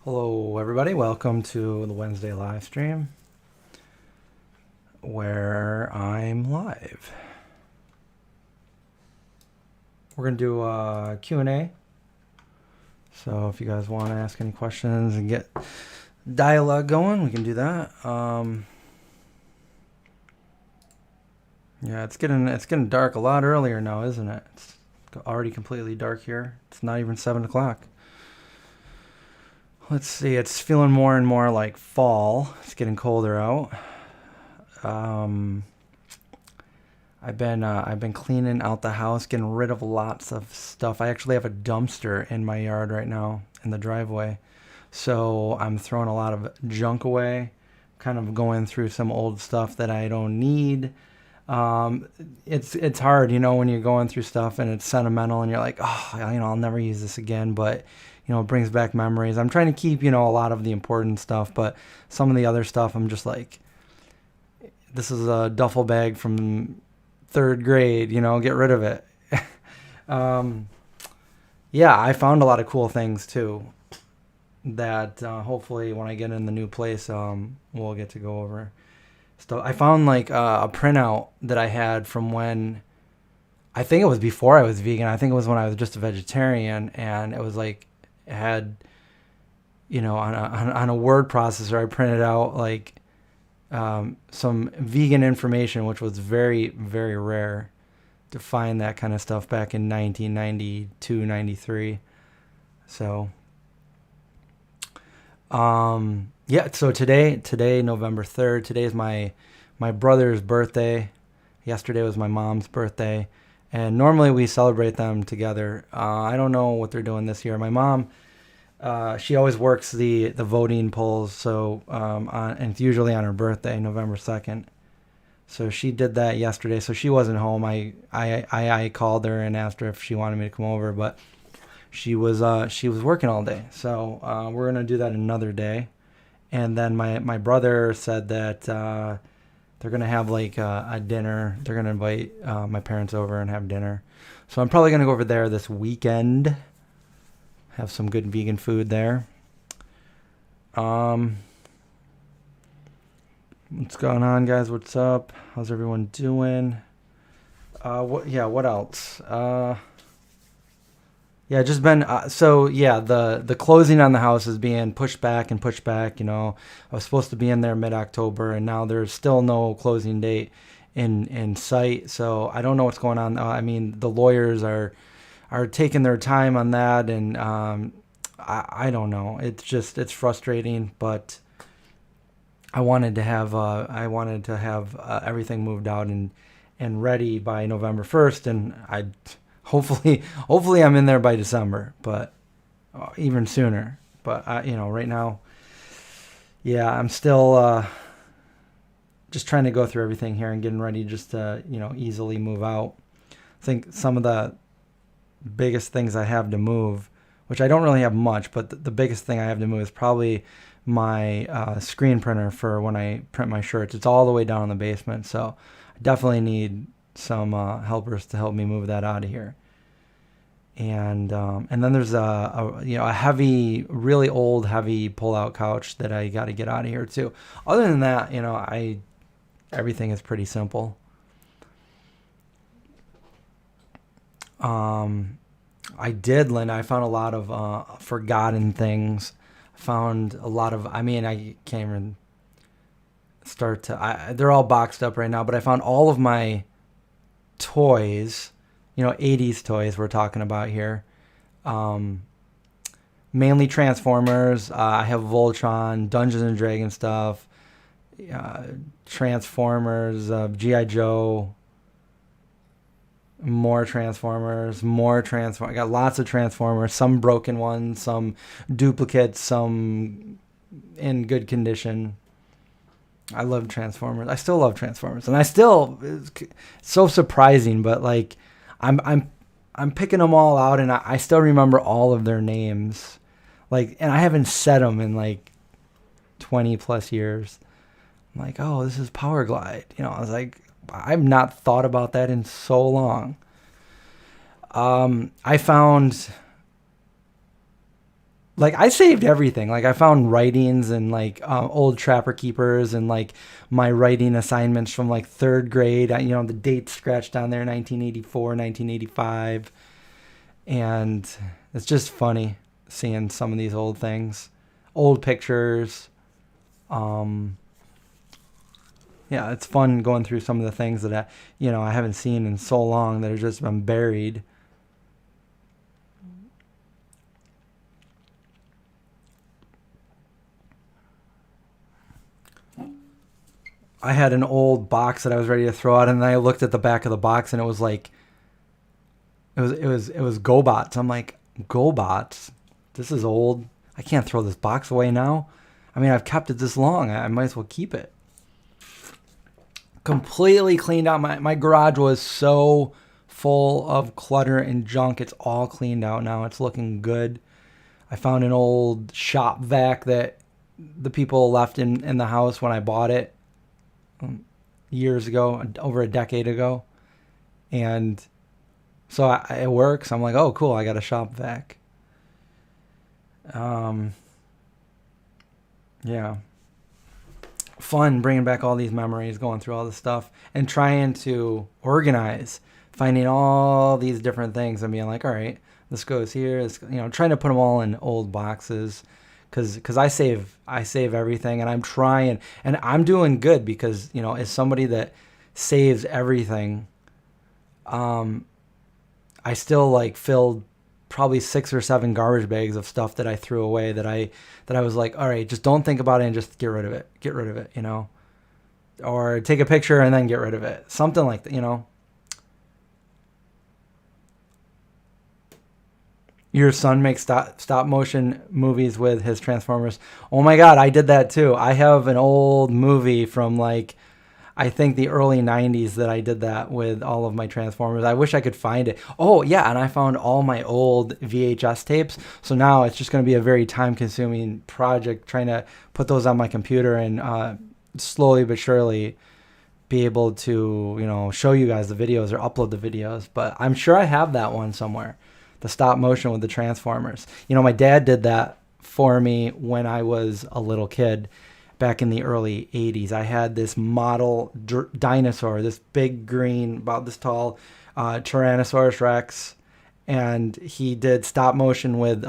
Hello, everybody. Welcome to the Wednesday live stream where I'm live. We're going to do a Q&A. So if you guys want to ask any questions and get dialogue going, we can do that. Yeah, it's getting dark a lot earlier now, isn't it? It's already completely dark here. It's not even 7 o'clock. Let's see, it's feeling more and more like fall. It's getting colder out. I've been cleaning out the house, getting rid of lots of stuff. I actually have a dumpster in my yard right now in the driveway. So I'm throwing a lot of junk away, kind of going through some old stuff that I don't need. It's hard, when you're going through stuff and it's sentimental and you're like, oh, I'll never use this again, but it brings back memories. I'm trying to keep, a lot of the important stuff, but some of the other stuff I'm just like, this is a duffel bag from third grade, get rid of it. Yeah, I found a lot of cool things too that hopefully when I get in the new place, we'll get to go over stuff. I found like a printout that I had from when, I think it was before I was vegan. I think it was when I was just a vegetarian, and it was like, it had, on a word processor, I printed out like some vegan information, which was very, very rare to find that kind of stuff back in 1992, 93. So, yeah, so today, November 3rd, today is my brother's birthday. Yesterday was my mom's birthday. And normally we celebrate them together. I don't know what they're doing this year. My mom, she always works the voting polls, so and it's usually on her birthday, November 2nd. So she did that yesterday. So she wasn't home. I called her and asked her if she wanted me to come over, but she was working all day. So we're gonna do that another day. And then my brother said that they're going to have like a dinner. They're going to invite my parents over and have dinner. So I'm probably going to go over there this weekend. Have some good vegan food there. What's going on, guys? What's up? How's everyone doing? What else? Yeah, just been the closing on the house is being pushed back and pushed back. I was supposed to be in there mid-October, and now there's still no closing date in sight. So I don't know what's going on. I mean, the lawyers are taking their time on that, and I don't know. It's frustrating, but I wanted to have everything moved out and ready by November 1st, and Hopefully I'm in there by December, but even sooner. But right now, yeah, I'm still just trying to go through everything here and getting ready just to easily move out. I think some of the biggest things I have to move, which I don't really have much, but the biggest thing I have to move is probably my screen printer for when I print my shirts. It's all the way down in the basement, so I definitely need some helpers to help me move that out of here. And then there's a heavy, really old, heavy pull-out couch that I got to get out of here too. Other than that, everything is pretty simple. I found a lot of forgotten things. Found a lot of, I can't even start to, they're all boxed up right now, but I found all of my toys, 80s toys we're talking about here. Mainly Transformers. I have Voltron, Dungeons and Dragons stuff, Transformers, G.I. Joe, more Transformers. I got lots of Transformers, some broken ones, some duplicates, some in good condition. I love Transformers. I still love Transformers, and it's so surprising, but like I'm picking them all out, and I still remember all of their names, like, and I haven't said them in like 20 plus years. I'm like, oh, this is Power Glide. I was like, I've not thought about that in so long. I found Like I saved everything. Like I found writings and like old Trapper Keepers and like my writing assignments from like third grade. The dates scratched down there, 1984, 1985, and it's just funny seeing some of these old things, old pictures. Yeah, it's fun going through some of the things that I haven't seen in so long that have just been buried. I had an old box that I was ready to throw out, and then I looked at the back of the box, and it was like, it was GoBots. I'm like, GoBots? This is old. I can't throw this box away now. I mean, I've kept it this long. I might as well keep it. Completely cleaned out. My garage was so full of clutter and junk. It's all cleaned out now. It's looking good. I found an old shop vac that the people left in the house when I bought it years ago, over a decade ago. And so it works. I'm like, oh, cool. I got a shop vac. Yeah. Fun bringing back all these memories, going through all this stuff and trying to organize, finding all these different things and being like, all right, this goes here. It's, trying to put them all in old boxes because I save everything, and I'm trying, and I'm doing good because, as somebody that saves everything, I still like filled probably 6 or 7 garbage bags of stuff that I threw away that I was like, all right, just don't think about it and just get rid of it, or take a picture and then get rid of it. Something like that, Your son makes stop motion movies with his Transformers. Oh my God, I did that too. I have an old movie from like, I think the early 90s that I did that with all of my Transformers. I wish I could find it. Oh, yeah, and I found all my old VHS tapes. So now it's just going to be a very time-consuming project trying to put those on my computer and slowly but surely be able to, show you guys the videos or upload the videos. But I'm sure I have that one somewhere, the stop motion with the Transformers. My dad did that for me when I was a little kid. Back in the early 80s, I had this model dinosaur, this big green, about this tall Tyrannosaurus Rex, and he did stop motion with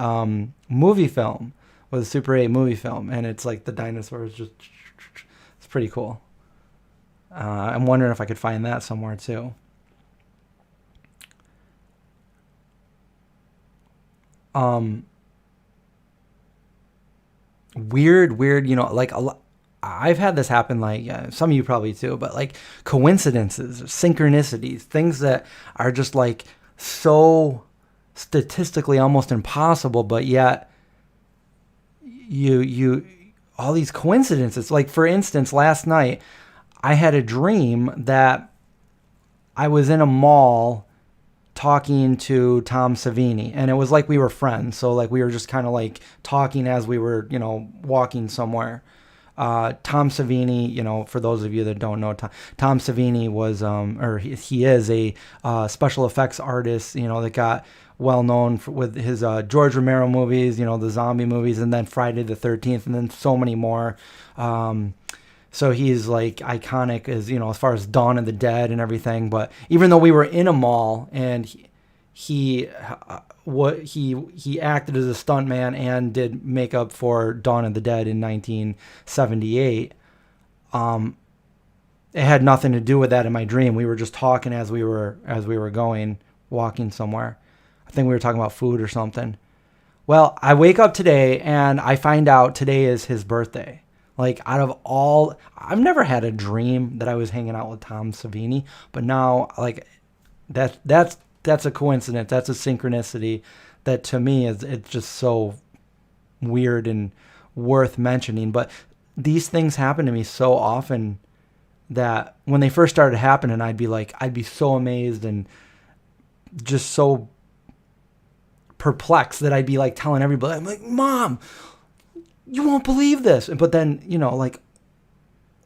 movie film, with Super 8 movie film, and it's like the dinosaurs just, it's pretty cool. I'm wondering if I could find that somewhere too. Weird, like I've had this happen, like some of you probably too, but like coincidences, synchronicities, things that are just like so statistically almost impossible, but yet you all these coincidences. Like for instance, last night I had a dream that I was in a mall talking to Tom Savini, and it was like we were friends. So like we were just kind of like talking as we were, walking somewhere. Tom Savini, for those of you that don't know, Tom Savini was, he is a special effects artist, that got well known with his George Romero movies, the zombie movies, and then Friday the 13th, and then so many more. So he's like iconic as, as far as Dawn of the Dead and everything. But even though we were in a mall and he acted as a stuntman and did makeup for Dawn of the Dead in 1978, it had nothing to do with that in my dream. We were just talking as we were walking somewhere. I think we were talking about food or something. Well, I wake up today and I find out today is his birthday. Like out of all, I've never had a dream that I was hanging out with Tom Savini, but now like that's a coincidence. That's a synchronicity that to me it's just so weird and worth mentioning. But these things happen to me so often that when they first started happening, I'd be so amazed and just so perplexed that I'd be like telling everybody, I'm like, Mom, you won't believe this. But then, like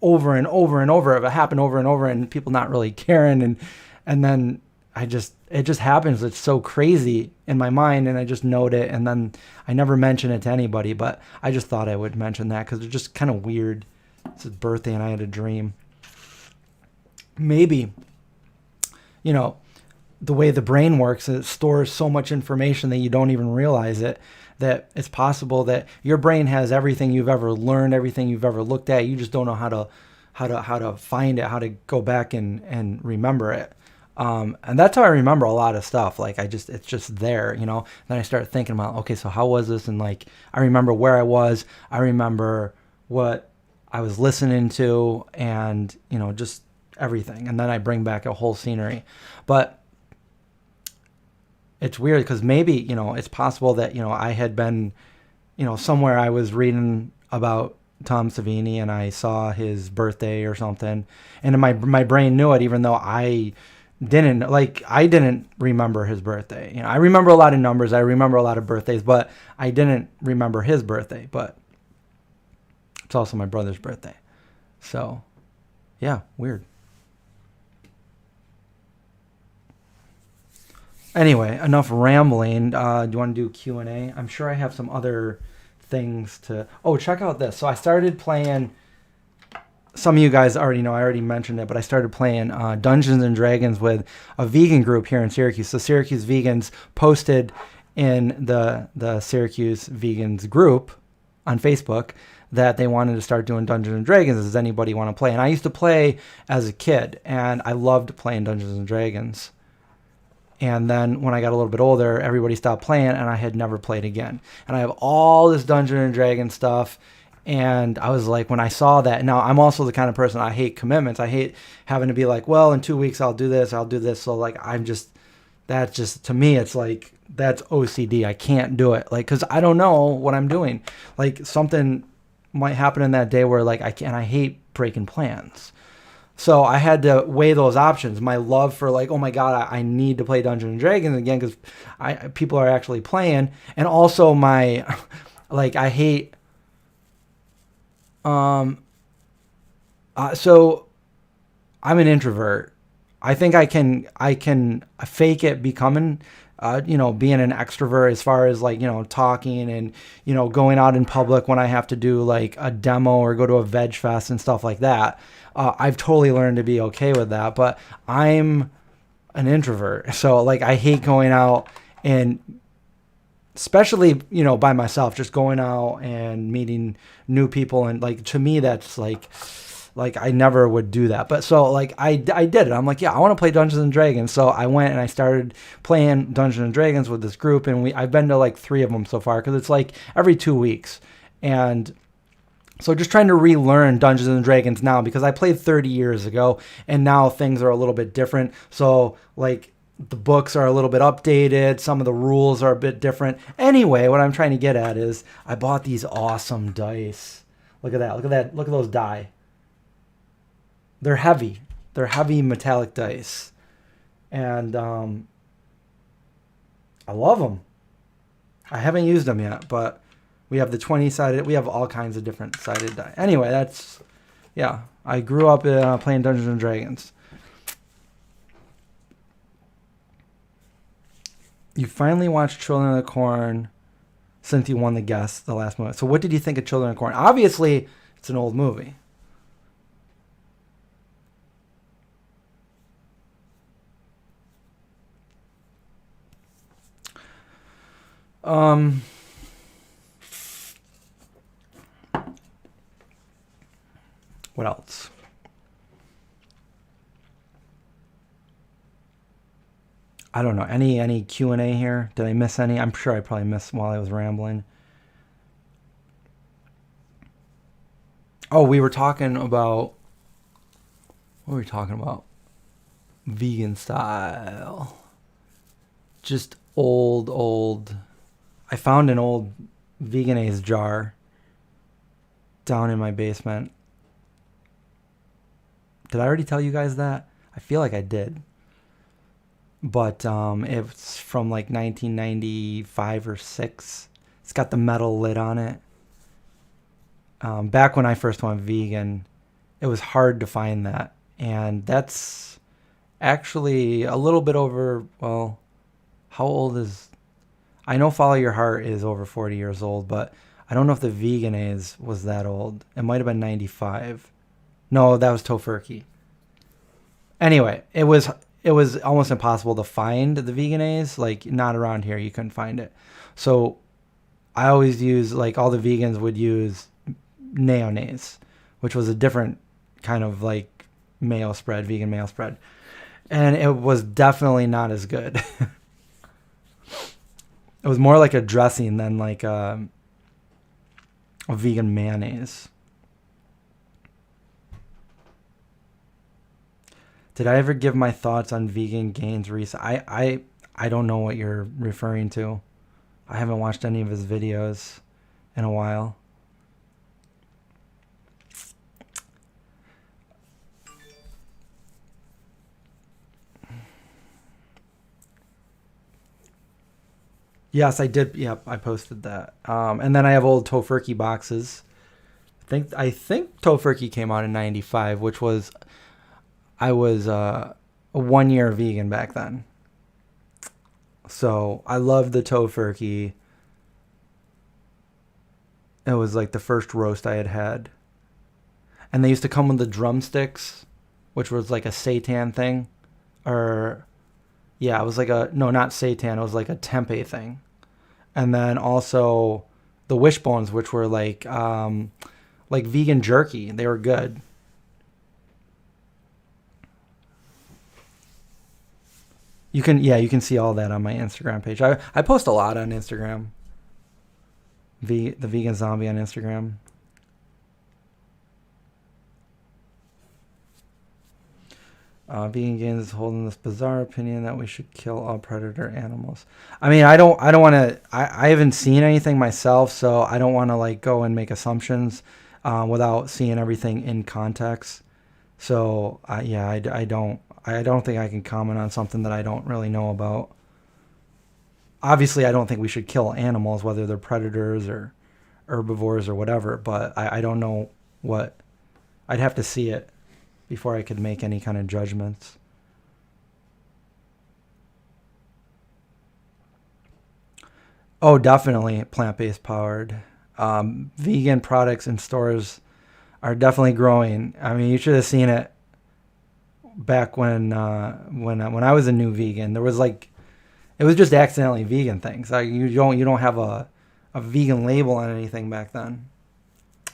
over and over and over, it happened over and over and people not really caring. And then I just it just happens. It's so crazy in my mind, and I just note it, and then I never mention it to anybody. But I just thought I would mention that because it's just kind of weird. It's his birthday, and I had a dream. Maybe, you know, the way the brain works, it stores so much information that you don't even realize it. That it's possible that your brain has everything you've ever learned, everything you've ever looked at. You just don't know how to find it, how to go back and remember it. And that's how I remember a lot of stuff. Like it's just there, you know. Then I start thinking about, okay, so how was this? And like, I remember where I was. I remember what I was listening to, and you know, just everything. And then I bring back a whole scenery. But it's weird because maybe, you know, it's possible that, you know, I had been, you know, somewhere I was reading about Tom Savini and I saw his birthday or something, and my brain knew it, even though I didn't remember his birthday. You know, I remember a lot of numbers, I remember a lot of birthdays, but I didn't remember his birthday. But it's also my brother's birthday, so yeah, weird. Anyway, enough rambling. Do you want to do Q&A? I'm sure I have some other things to... Oh, check out this. So I started playing... Some of you guys already know, I already mentioned it, but I started playing Dungeons and Dragons with a vegan group here in Syracuse. So Syracuse Vegans posted in the Syracuse Vegans group on Facebook that they wanted to start doing Dungeons and Dragons. Does anybody want to play? And I used to play as a kid, and I loved playing Dungeons and Dragons. And then when I got a little bit older, everybody stopped playing, and I had never played again. And I have all this Dungeons and Dragons stuff, and I was like, when I saw that, now I'm also the kind of person, I hate commitments. I hate having to be like, well, in 2 weeks I'll do this, I'll do this. So like, that's just, to me, it's like, that's OCD. I can't do it. Like, cause I don't know what I'm doing. Like something might happen in that day where like, I hate breaking plans. So I had to weigh those options. My love for like, oh my God, I need to play Dungeons and Dragons again because people are actually playing. And also my, like, I hate, so I'm an introvert. I think I can fake it becoming, being an extrovert as far as like, talking and, going out in public when I have to do like a demo or go to a veg fest and stuff like that. I've totally learned to be okay with that, but I'm an introvert. So like, I hate going out and especially, by myself, just going out and meeting new people. And like, to me, that's like I never would do that. But so like, I did it. I'm like, yeah, I want to play Dungeons and Dragons. So I went and I started playing Dungeons and Dragons with this group. And I've been to like 3 of them so far, because it's like every 2 weeks. And so just trying to relearn Dungeons and Dragons now, because I played 30 years ago and now things are a little bit different. So like the books are a little bit updated. Some of the rules are a bit different. Anyway, what I'm trying to get at is I bought these awesome dice. Look at that. Look at that. Look at those die. They're heavy. They're heavy metallic dice. And I love them. I haven't used them yet, but we have the 20-sided. We have all kinds of different sided die. Anyway, yeah. I grew up playing Dungeons and Dragons. You finally watched Children of the Corn since you won the guest the last movie. So what did you think of Children of the Corn? Obviously, it's an old movie. What else? I don't know. Any Q&A here? Did I miss any? I'm sure I probably missed while I was rambling. Oh, we were talking about... What were we talking about? Vegan style. Just old... I found an old Vegenaise jar down in my basement. Did I already tell you guys that? I feel like I did. But it's from like 1995 or 6. It's got the metal lid on it. Back when I first went vegan, it was hard to find that. And that's Actually, a little bit over, well, how old is, I know Follow Your Heart is over 40 years old, but I don't know if the Veganese was that old. It might have been 95. No, that was Tofurkey. Anyway, it was almost impossible to find the Veganese, like not around here, you couldn't find it. So I always use, like all the vegans would use mayonnaise, which was a different kind of like mayo spread, vegan mayo spread. And it was definitely not as good. It was more like a dressing than like a vegan mayonnaise. Did I ever give my thoughts on vegan gains recently? I don't know what you're referring to. I haven't watched any of his videos in a while. Yes, I did. Yep, I posted that. And then I have old Tofurkey boxes. I think Tofurkey came out in '95, which was I was a 1 year vegan back then. So I loved the Tofurkey. It was like the first roast I had had. And they used to come with the drumsticks, which was like a seitan thing. Or, yeah, it was like a, no, not seitan, it was like a tempeh thing. And then also the wishbones, which were like vegan jerky. They were good. You can see all that on my Instagram page. I post a lot on Instagram. The vegan zombie on Instagram. Vegan Gains is holding this bizarre opinion that we should kill all predator animals. I mean, I don't want to. I haven't seen anything myself, so I don't want to like go and make assumptions without seeing everything in context. So yeah, I don't think I can comment on something that I don't really know about. Obviously, I don't think we should kill animals, whether they're predators or herbivores or whatever. But I don't know what. I'd have to see it before I could make any kind of judgments. Oh, definitely plant-based powered. Vegan products in stores are definitely growing. I mean, you should have seen it back when I was a new vegan. There was like, it was just accidentally vegan things. Like you don't have a vegan label on anything back then.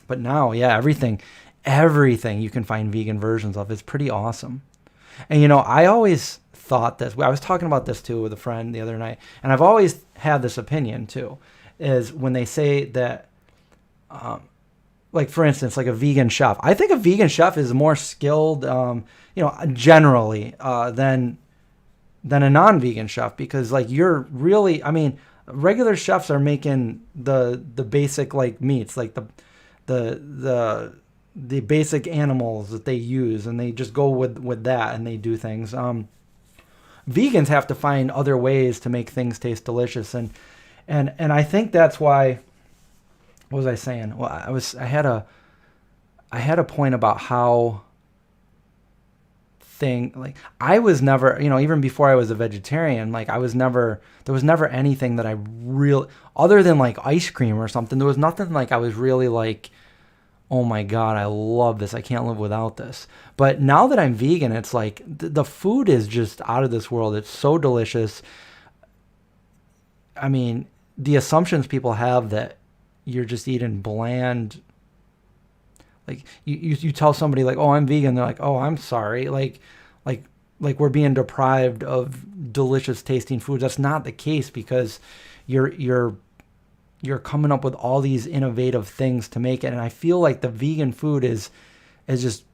But now, yeah, everything you can find vegan versions of. It's pretty awesome. And I always thought this. I was talking about this too with a friend the other night, and I've always had this opinion too, is when they say that, like for instance, like a vegan chef. I think a vegan chef is more skilled, generally than a non-vegan chef, because like you're really, I mean, regular chefs are making the basic like meats, like the basic animals that they use, and they just go with that and they do things. Vegans have to find other ways to make things taste delicious, and I think that's why. What was I saying? Well, I had a point about how like I was never, even before I was a vegetarian, like there was never anything that I really, other than like ice cream or something, there was nothing like I was really like, oh my God, I love this. I can't live without this. But now that I'm vegan, it's like the food is just out of this world. It's so delicious. I mean, the assumptions people have that you're just eating bland, like you tell somebody like, oh, I'm vegan. They're like, oh, I'm sorry. Like we're being deprived of delicious tasting foods. That's not the case, because you're coming up with all these innovative things to make it. And I feel like the vegan food is just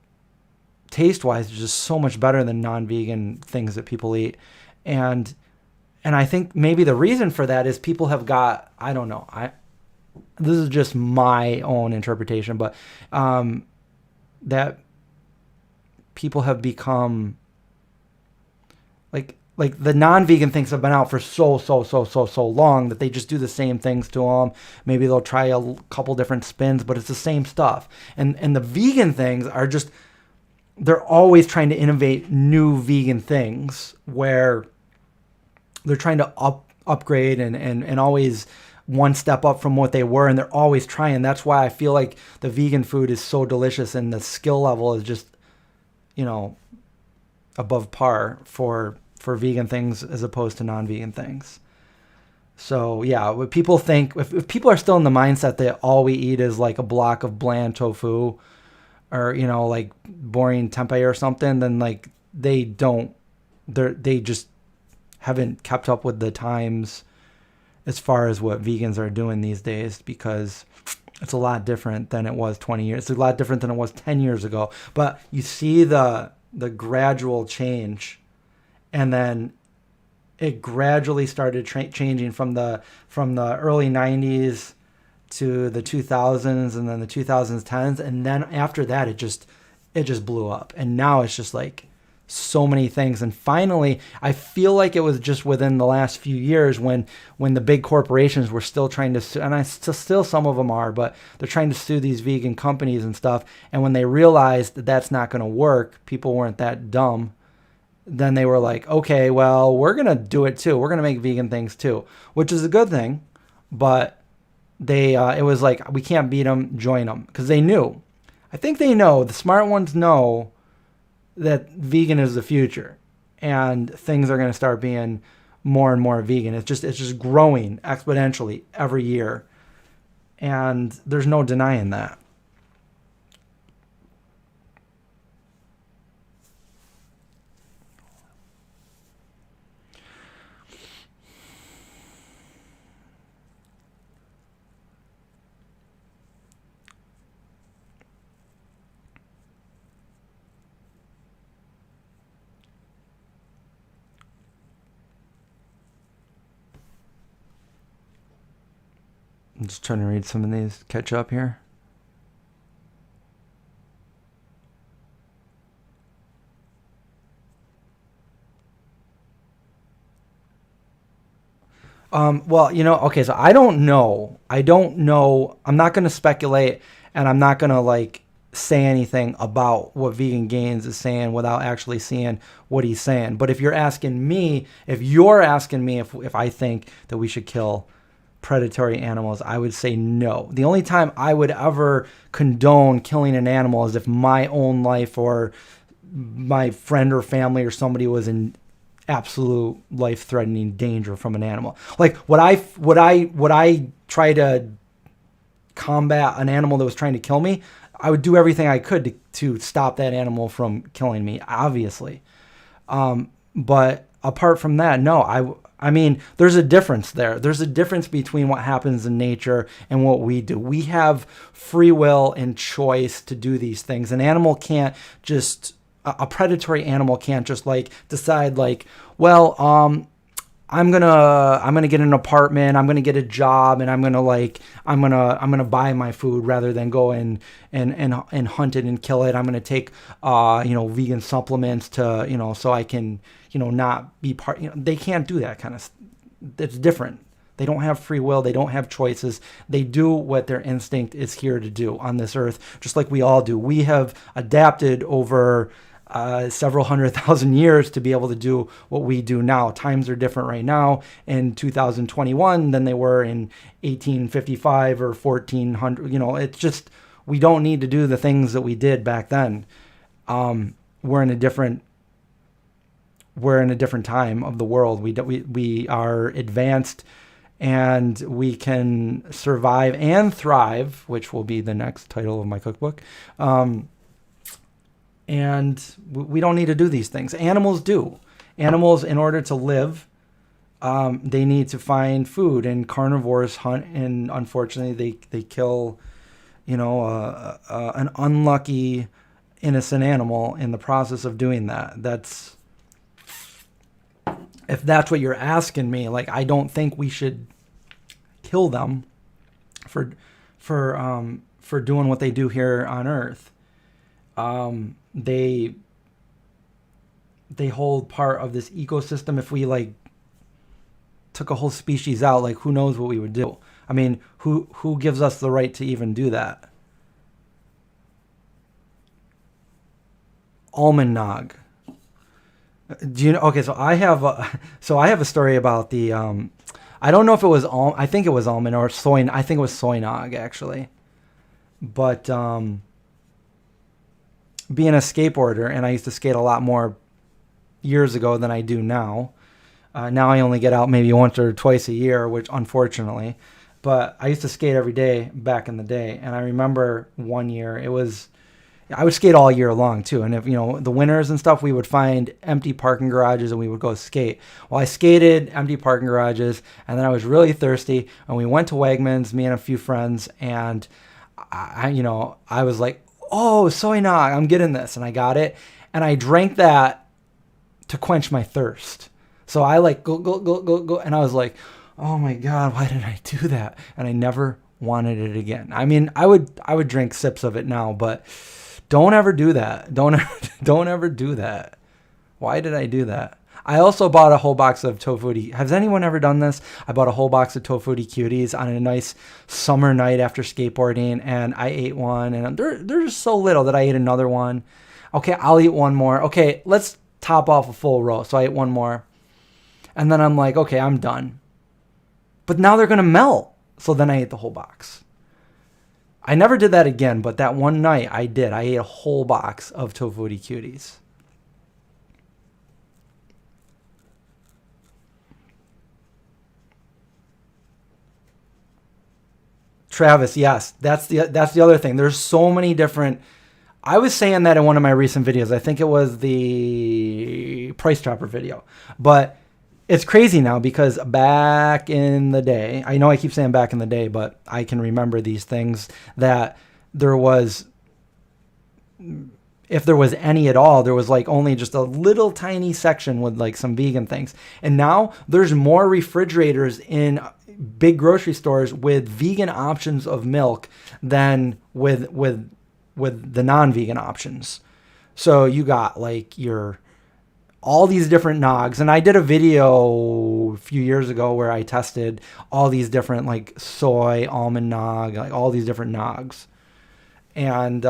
taste-wise just so much better than non-vegan things that people eat. And I think maybe the reason for that is people have got, I don't know, this is just my own interpretation, but that people have become like the non-vegan things have been out for so long that they just do the same things to them. Maybe they'll try a couple different spins, but it's the same stuff. And the vegan things are just they're always trying to innovate new vegan things where they're trying to upgrade and always one step up from what they were, and they're always trying. That's why I feel like the vegan food is so delicious, and the skill level is just, above par for vegan things as opposed to non-vegan things. So yeah, what people think, if people are still in the mindset that all we eat is like a block of bland tofu or, like boring tempeh or something, then like they just haven't kept up with the times as far as what vegans are doing these days, because it's a lot different than it was 20 years. It's a lot different than it was 10 years ago. But you see the gradual change, and then it gradually started changing from the early 90s to the 2000s, and then the 2010s, and then after that it just blew up, and now it's just like so many things. And finally, I feel like it was just within the last few years when the big corporations were still trying to sue, and still some of them are, but they're trying to sue these vegan companies and stuff. And when they realized that that's not going to work, people weren't that dumb. Then they were like, okay, well, we're going to do it too. We're going to make vegan things too, which is a good thing. But it was like, we can't beat them, join them. Because they knew. I think they know, the smart ones know that vegan is the future. And things are going to start being more and more vegan. It's just growing exponentially every year. And there's no denying that. I'm just trying to read some of these, catch up here. Well, okay, so I don't know. I'm not going to speculate, and I'm not going to like say anything about what Vegan Gains is saying without actually seeing what he's saying. But if you're asking me if I think that we should kill predatory animals, I would say no. The only time I would ever condone killing an animal is if my own life or my friend or family or somebody was in absolute life-threatening danger from an animal. Like would I try to combat an animal that was trying to kill me? I would do everything I could to stop that animal from killing me, obviously. But apart from that, no, I mean, there's a difference there. There's a difference between what happens in nature and what we do. We have free will and choice to do these things. An animal can't just, a predatory animal can't just like decide like, well, I'm gonna get an apartment, I'm gonna get a job, and I'm gonna buy my food rather than go and hunt it and kill it. I'm gonna take vegan supplements to so I can not be part. They can't do that kind of. It's different. They don't have free will. They don't have choices. They do what their instinct is here to do on this earth, just like we all do. We have adapted over several 100,000 years to be able to do what we do now. Times are different right now in 2021 than they were in 1855 or 1400. It's just, we don't need to do the things that we did back then. We're in a different time of the world. We are advanced, and we can survive and thrive, which will be the next title of my cookbook. And we don't need to do these things. Animals do. Animals, in order to live, they need to find food. And carnivores hunt, and unfortunately, they kill, an unlucky, innocent animal in the process of doing that. If that's what you're asking me, like, I don't think we should kill them for doing what they do here on Earth. They hold part of this ecosystem. If we like took a whole species out, like who knows what we would do? I mean, who gives us the right to even do that? almond nog. Do you know? Okay, so I have a story about the I don't know if it was I think it was almond or soy. I think it was soy nog actually. But being a skateboarder, and I used to skate a lot more years ago than I do now. Now I only get out maybe once or twice a year, which unfortunately. But I used to skate every day back in the day, and I remember one year I would skate all year long too. And if the winters and stuff, we would find empty parking garages and we would go skate. Well, I skated empty parking garages, and then I was really thirsty, and we went to Wegmans, me and a few friends, and I was like, oh, soy nog, I'm getting this, and I got it, and I drank that to quench my thirst. So I like go, and I was like, oh my God, why did I do that? And I never wanted it again. I mean, I would drink sips of it now, but don't ever do that. Don't ever do that. Why did I do that? I also bought a whole box of tofutti. Has anyone ever done this? I bought a whole box of tofutti cuties on a nice summer night after skateboarding, and I ate one, and they're just so little that I ate another one. Okay, I'll eat one more. Okay, let's top off a full row. So I ate one more, and then I'm like, okay, I'm done. But now they're gonna melt. So then I ate the whole box. I never did that again, but that one night I did. I ate a whole box of tofutti cuties. Travis, yes, that's the other thing. There's so many different. I was saying that in one of my recent videos. I think it was the Price Chopper video, but it's crazy now because back in the day, I know I keep saying back in the day, but I can remember these things that there was, if there was any at all, there was like only just a little tiny section with like some vegan things. And now there's more refrigerators in big grocery stores with vegan options of milk than with the non-vegan options. So you got like all these different nogs, and I did a video a few years ago where I tested all these different like soy, almond nog, like all these different nogs. And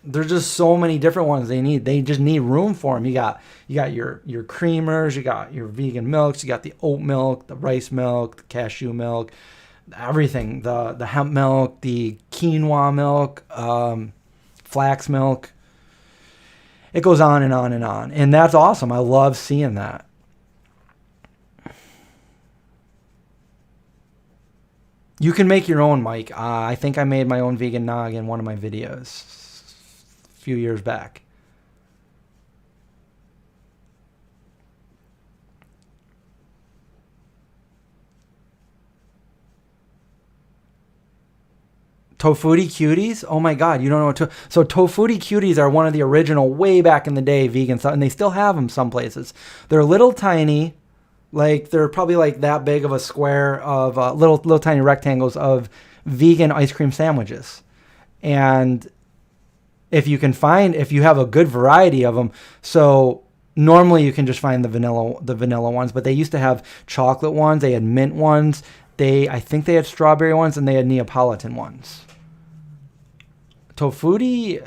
there's just so many different ones they just need room for them. You got your creamers, you got your vegan milks, you got the oat milk, the rice milk, the cashew milk, everything, the hemp milk, the quinoa milk, flax milk. It goes on and on and on. And that's awesome. I love seeing that. You can make your own, Mike. I think I made my own vegan nog in one of my videos a few years back. Tofutti cuties? Oh my God, you don't know what so tofutti cuties are one of the original, way back in the day, vegan stuff, and they still have them some places. They're little tiny, like they're probably like that big of a square of little tiny rectangles of vegan ice cream sandwiches. And if you have a good variety of them, so normally you can just find the vanilla ones, but they used to have chocolate ones, they had mint ones, I think they had strawberry ones, and they had Neapolitan ones. Tofutti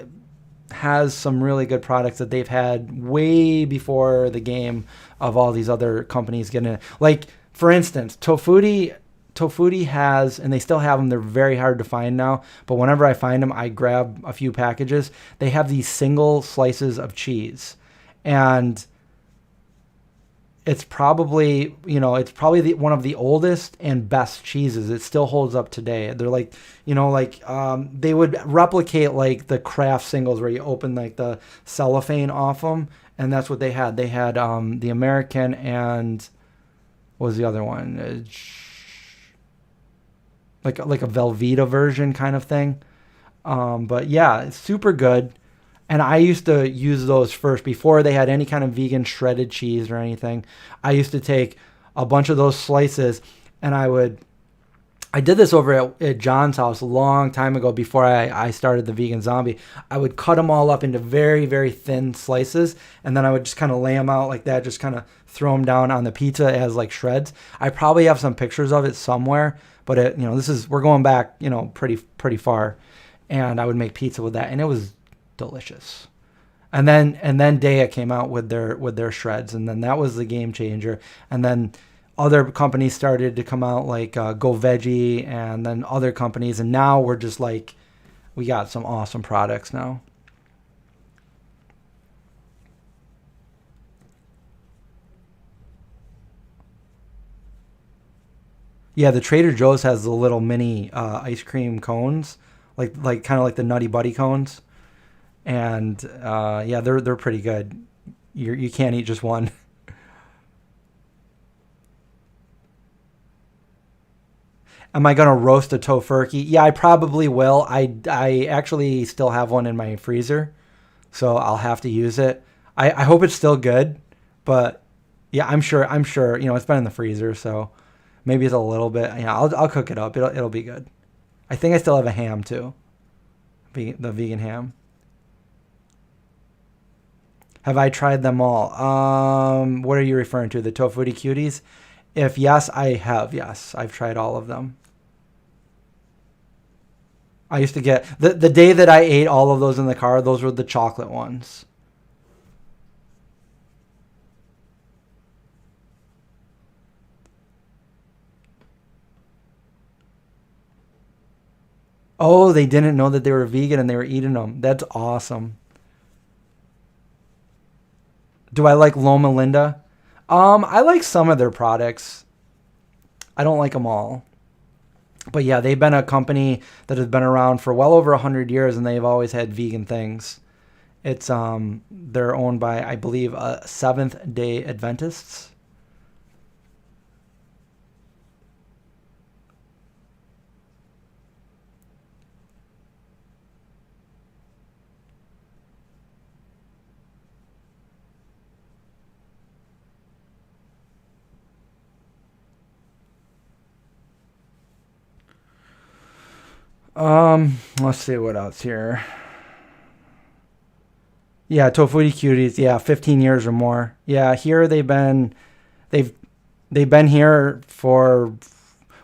has some really good products that they've had way before the game of all these other companies getting it. Like, for instance, Tofutti has, and they still have them, they're very hard to find now, but whenever I find them, I grab a few packages. They have these single slices of cheese, and it's probably one of the oldest and best cheeses. It still holds up today. They're like, they would replicate like the Kraft singles where you open like the cellophane off them, and that's what they had. They had the American and what was the other one? Like a Velveeta version kind of thing. But yeah, it's super good. And I used to use those first before they had any kind of vegan shredded cheese or anything. I used to take a bunch of those slices, and I did this over at John's house a long time ago before I started the Vegan Zombie. I would cut them all up into very, very thin slices, and then I would just kind of lay them out like that, just kind of throw them down on the pizza as like shreds. I probably have some pictures of it somewhere, but we're going back, pretty far, and I would make pizza with that, and it was delicious. And then Daiya came out with their shreds, and then that was the game changer. And then other companies started to come out like Go Veggie, and then other companies, and now we're just like, we got some awesome products now. Yeah, the Trader Joe's has the little mini ice cream cones, like kind of like the Nutty Buddy cones, and yeah, they're pretty good. You can't eat just one. Am I gonna roast a tofurkey? Yeah, I probably will. I actually still have one in my freezer, so I'll have to use it. I hope it's still good, but yeah, I'm sure. It's been in the freezer, so maybe it's a little bit. Yeah, I'll cook it up. It'll be good. I think I still have a ham too, the vegan ham. Have I tried them all? What are you referring to? The tofutti cuties? If yes, I have. Yes, I've tried all of them. I used to get the day that I ate all of those in the car. Those were the chocolate ones. Oh, they didn't know that they were vegan and they were eating them. That's awesome. Do I like Loma Linda? I like some of their products. I don't like them all. But yeah, they've been a company that has been around for well over 100 years, and they've always had vegan things. They're owned by, I believe, Seventh Day Adventists. Let's see what else here. Yeah, Tofutti Cuties. Yeah, 15 years or more. Yeah, here they've they've been here for,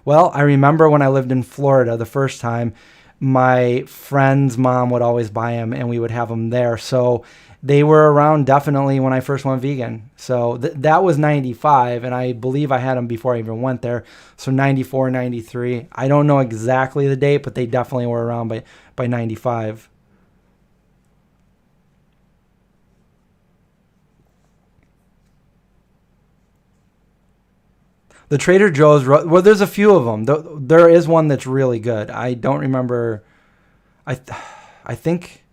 well, I remember when I lived in Florida the first time, my friend's mom would always buy them and we would have them there. So they were around definitely when I first went vegan. So that was 95, and I believe I had them before I even went there. So 94, 93. I don't know exactly the date, but they definitely were around by 95. The Trader Joe's, well, there's a few of them. There is one that's really good. I don't remember. I, I think,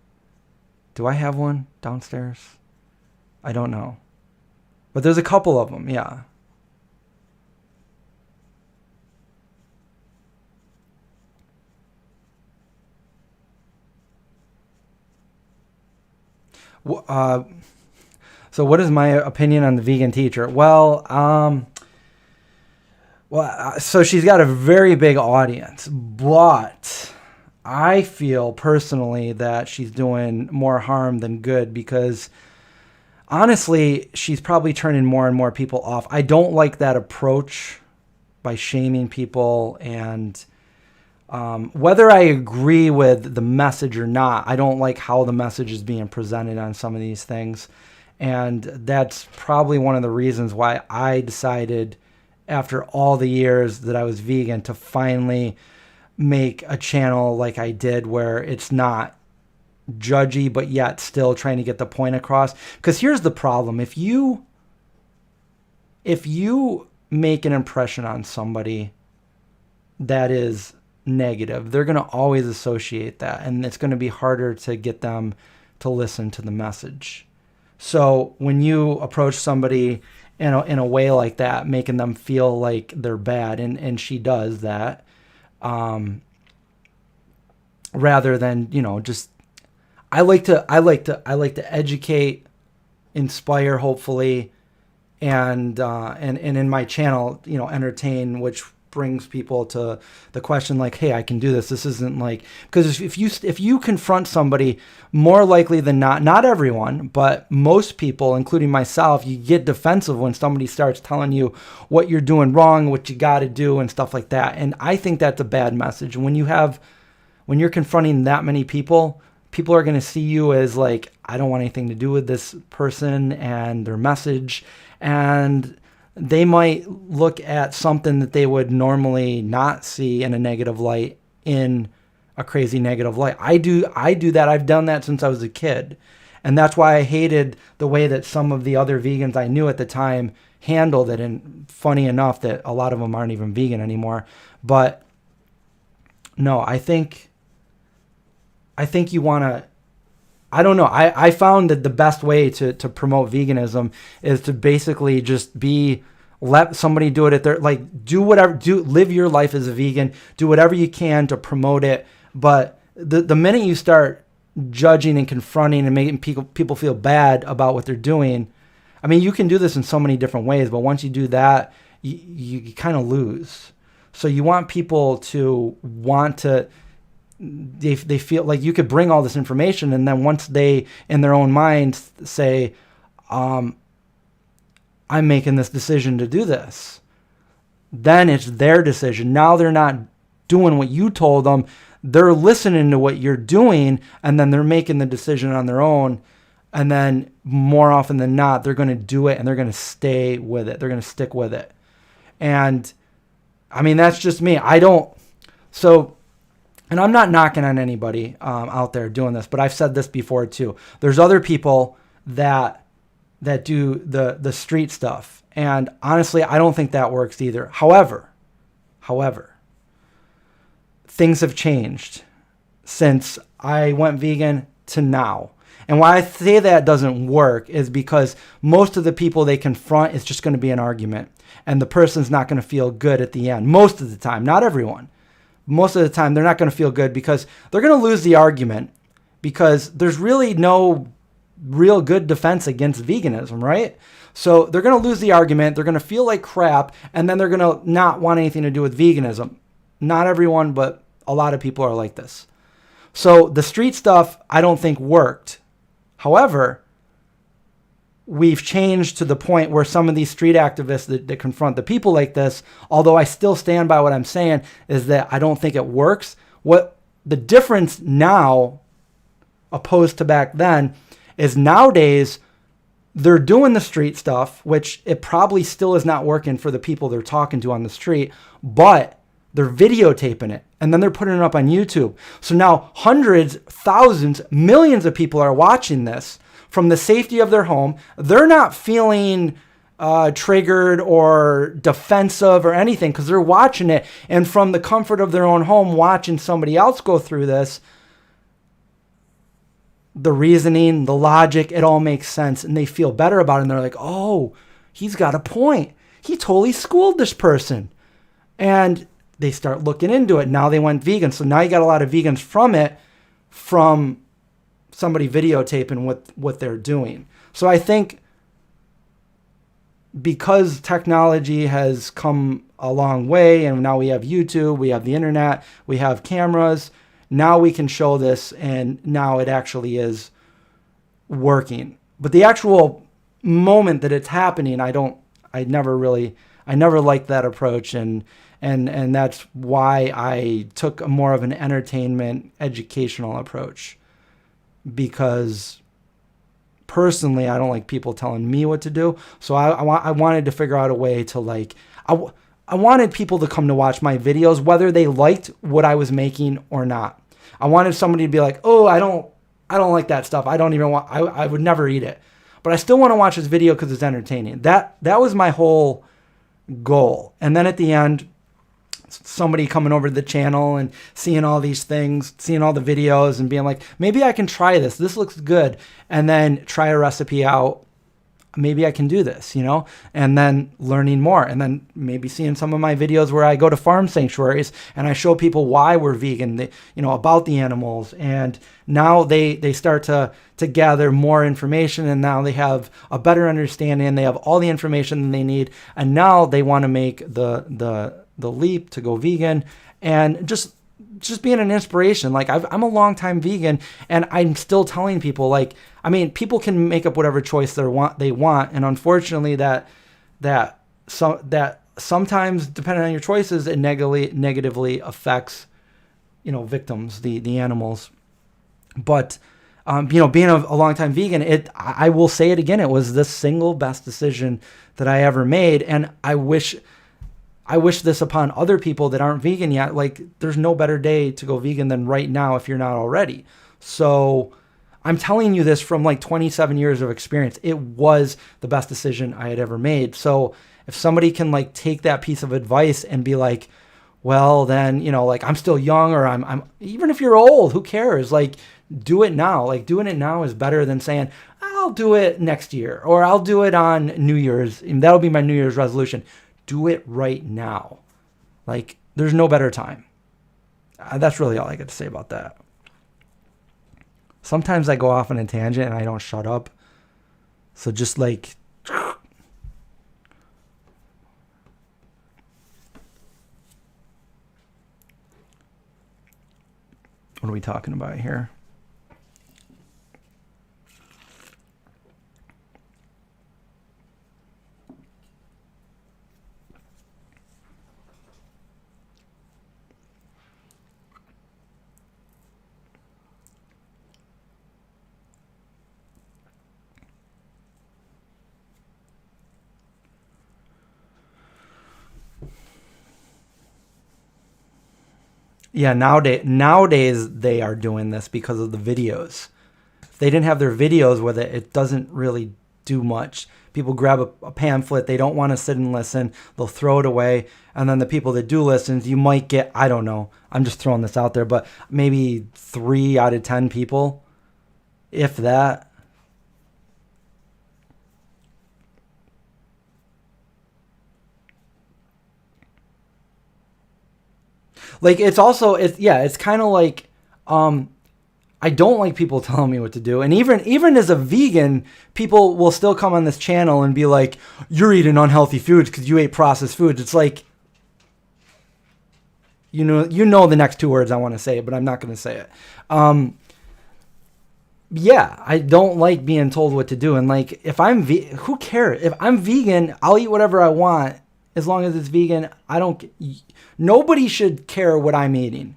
do I have one downstairs? I don't know. But there's a couple of them, yeah. Uh, so what is my opinion on the vegan teacher? So she's got a very big audience, but I feel personally that she's doing more harm than good, because honestly, she's probably turning more and more people off. I don't like that approach by shaming people, and whether I agree with the message or not, I don't like how the message is being presented on some of these things. And that's probably one of the reasons why I decided, after all the years that I was vegan, to finally make a channel like I did, where it's not judgy but yet still trying to get the point across. Because here's the problem: if you make an impression on somebody that is negative, they're going to always associate that, and it's going to be harder to get them to listen to the message. So when you approach somebody in a way like that, making them feel like they're bad, and she does that, um, rather than, just, I like to educate, inspire, hopefully, and in my channel, entertain, which brings people to the question, like, hey, I can do this. This isn't like, because if you confront somebody, more likely than not everyone, but most people, including myself, you get defensive when somebody starts telling you what you're doing wrong, what you got to do, and stuff like that. And I think that's a bad message. When you're confronting that many people, people are going to see you as like, I don't want anything to do with this person and their message. And they might look at something that they would normally not see in a negative light in a crazy negative light. I do that. I've done that since I was a kid. And that's why I hated the way that some of the other vegans I knew at the time handled it. And funny enough that a lot of them aren't even vegan anymore. But no, I think you want to, I don't know. I found that the best way to promote veganism is to basically just let somebody do it at their, like, live your life as a vegan, do whatever you can to promote it. But the minute you start judging and confronting and making people feel bad about what they're doing, I mean, you can do this in so many different ways, but once you do that, you kind of lose. So you want people to want to, they feel like you could bring all this information, and then once they, in their own minds, say, I'm making this decision to do this, then it's their decision. Now they're not doing what you told them. They're listening to what you're doing, and then they're making the decision on their own. And then more often than not, they're going to do it, and they're going to stay with it. They're going to stick with it. And I mean, that's just me. And I'm not knocking on anybody out there doing this, but I've said this before too. There's other people that do the street stuff. And honestly, I don't think that works either. However, things have changed since I went vegan to now. And why I say that doesn't work is because most of the people they confront is just going to be an argument. And the person's not going to feel good at the end. Most of the time, not everyone. Most of the time, they're not going to feel good because they're going to lose the argument, because there's really no real good defense against veganism, right? So they're going to lose the argument. They're going to feel like crap. And then they're going to not want anything to do with veganism. Not everyone, but a lot of people are like this. So the street stuff, I don't think worked. However, we've changed to the point where some of these street activists that confront the people like this, although I still stand by what I'm saying, is that I don't think it works. What the difference now, opposed to back then, is nowadays they're doing the street stuff, which it probably still is not working for the people they're talking to on the street, but they're videotaping it, and then they're putting it up on YouTube. So now hundreds, thousands, millions of people are watching this from the safety of their home. They're not feeling triggered or defensive or anything, because they're watching it, and from the comfort of their own home, watching somebody else go through this, the reasoning, the logic, it all makes sense, and they feel better about it, and they're like, oh, he's got a point. He totally schooled this person. And they start looking into it. Now they went vegan. So now you got a lot of vegans from somebody videotaping what they're doing. So I think because technology has come a long way, and now we have YouTube, we have the internet, we have cameras, now we can show this, and now it actually is working. But the actual moment that it's happening, I never liked that approach, and that's why I took more of an entertainment, educational approach. Because personally, I don't like people telling me what to do. So I wanted to figure out a way to, like, I wanted people to come to watch my videos, whether they liked what I was making or not. I wanted somebody to be like, oh, I don't like that stuff. I don't even want, I would never eat it. But I still want to watch this video because it's entertaining. That was my whole goal. And then at the end, somebody coming over to the channel and seeing all these things, seeing all the videos and being like, maybe I can try this. This looks good. And then try a recipe out. Maybe I can do this, and then learning more. And then maybe seeing some of my videos where I go to farm sanctuaries and I show people why we're vegan, about the animals. And now they start to gather more information, and now they have a better understanding. They have all the information that they need. And now they want to make the leap to go vegan, and just being an inspiration. Like, I'm a longtime vegan, and I'm still telling people, people can make up whatever choice they want, and unfortunately that sometimes, depending on your choices, it negatively affects victims, the animals. But being a longtime vegan, I will say it again, it was the single best decision that I ever made, and I wish this upon other people that aren't vegan yet. Like, there's no better day to go vegan than right now if you're not already. So I'm telling you this from like 27 years of experience. It was the best decision I had ever made. So if somebody can like take that piece of advice and be like, well, then, like, I'm still young, or I'm even if you're old, who cares? Like, do it now. Like, doing it now is better than saying, I'll do it next year, or I'll do it on New Year's. And that'll be my New Year's resolution. Do it right now. Like, there's no better time. That's really all I got to say about that. Sometimes I go off on a tangent and I don't shut up. So just like, what are we talking about here? Yeah, nowadays they are doing this because of the videos. If they didn't have their videos with it, it doesn't really do much. People grab a pamphlet, they don't want to sit and listen, they'll throw it away, and then the people that do listen, you might get, I don't know, I'm just throwing this out there, but maybe 3 out of 10 people, if that. Like, it's kind of like, I don't like people telling me what to do. And even as a vegan, people will still come on this channel and be like, you're eating unhealthy foods because you ate processed foods. It's like, you know the next 2 words I want to say, but I'm not going to say it. Yeah, I don't like being told what to do. And like, who cares? If I'm vegan, I'll eat whatever I want as long as it's vegan. Nobody should care what I'm eating.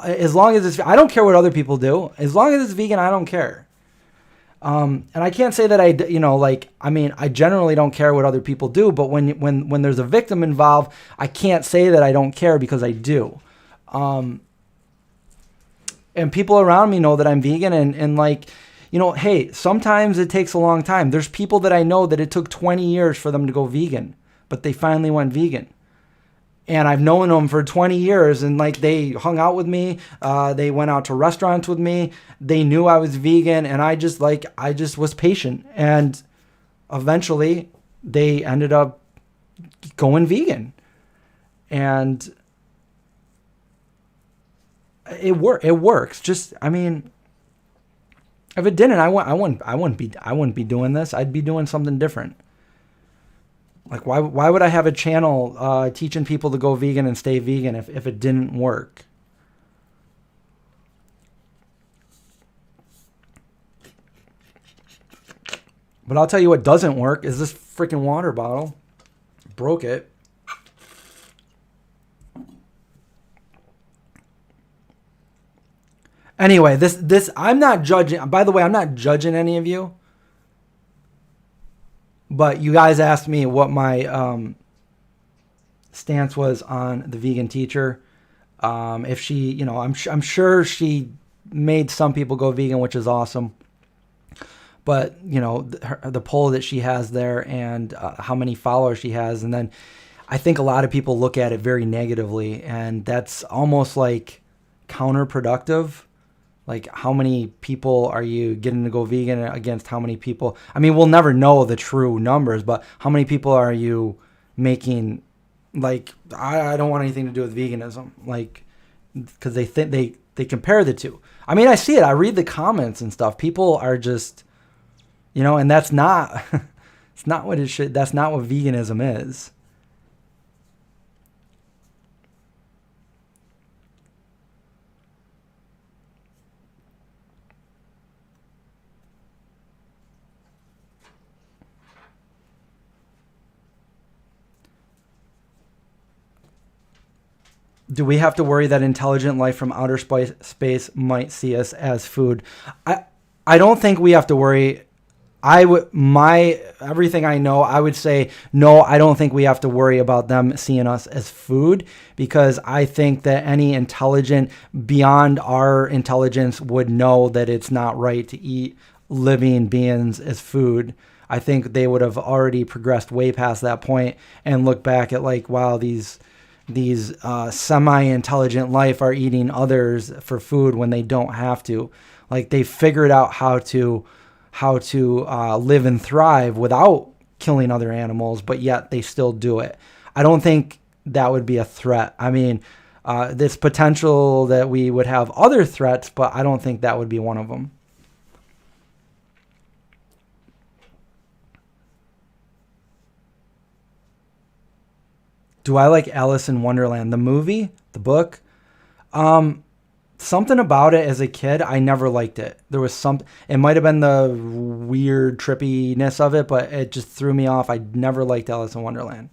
As long as I don't care what other people do. As long as it's vegan, I don't care. And I can't say that I generally don't care what other people do, but when there's a victim involved, I can't say that I don't care because I do. And people around me know that I'm vegan, and like, hey, sometimes it takes a long time. There's people that I know that it took 20 years for them to go vegan, but they finally went vegan. And I've known them for 20 years, and like, they hung out with me. They went out to restaurants with me. They knew I was vegan, and I just was patient. And eventually they ended up going vegan. And it works. Just, I mean, if it didn't, I wouldn't be doing this. I'd be doing something different. Like, why would I have a channel teaching people to go vegan and stay vegan if it didn't work? But I'll tell you what doesn't work is this freaking water bottle. Broke it. Anyway, this I'm not judging. By the way, I'm not judging any of you. But you guys asked me what my stance was on the vegan teacher. If she, I'm sure she made some people go vegan, which is awesome. But, the poll that she has there, and how many followers she has. And then I think a lot of people look at it very negatively, and that's almost like counterproductive. Like, how many people are you getting to go vegan against how many people? I mean, we'll never know the true numbers, but how many people are you making, like, I don't want anything to do with veganism? Like, because they think they compare the two. I mean, I see it. I read the comments and stuff. People are just, and that's not, it's not what it should, that's not what veganism is. Do we have to worry that intelligent life from outer space might see us as food? I I don't think we have to worry. I would my everything I know, I would say no. I don't think we have to worry about them seeing us as food, because I think that any intelligent beyond our intelligence would know that it's not right to eat living beings as food. I think they would have already progressed way past that point and look back at like, wow, these semi-intelligent life are eating others for food when they don't have to. Like they figured out how to live and thrive without killing other animals, but yet they still do it. I don't think that would be a threat. I mean, there's potential that we would have other threats, but I don't think that would be one of them. Do I like Alice in Wonderland, the movie, the book? Um, Something about it as a kid, I never liked it. There was some, it might have been the weird trippiness of it, but it just threw me off. I never liked Alice in Wonderland.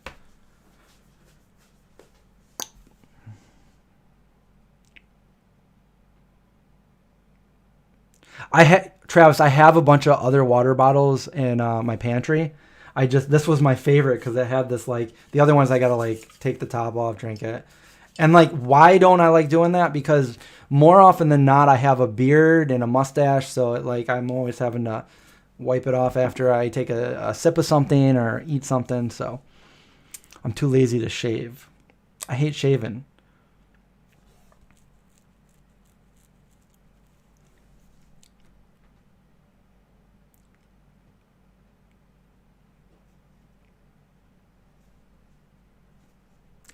Travis, I have a bunch of other water bottles in my pantry. This was my favorite because it had this like, the other ones I gotta like take the top off, drink it. And like, why don't I like doing that? Because more often than not, I have a beard and a mustache, so like I'm always having to wipe it off after I take a sip of something or eat something. So I'm too lazy to shave. I hate shaving.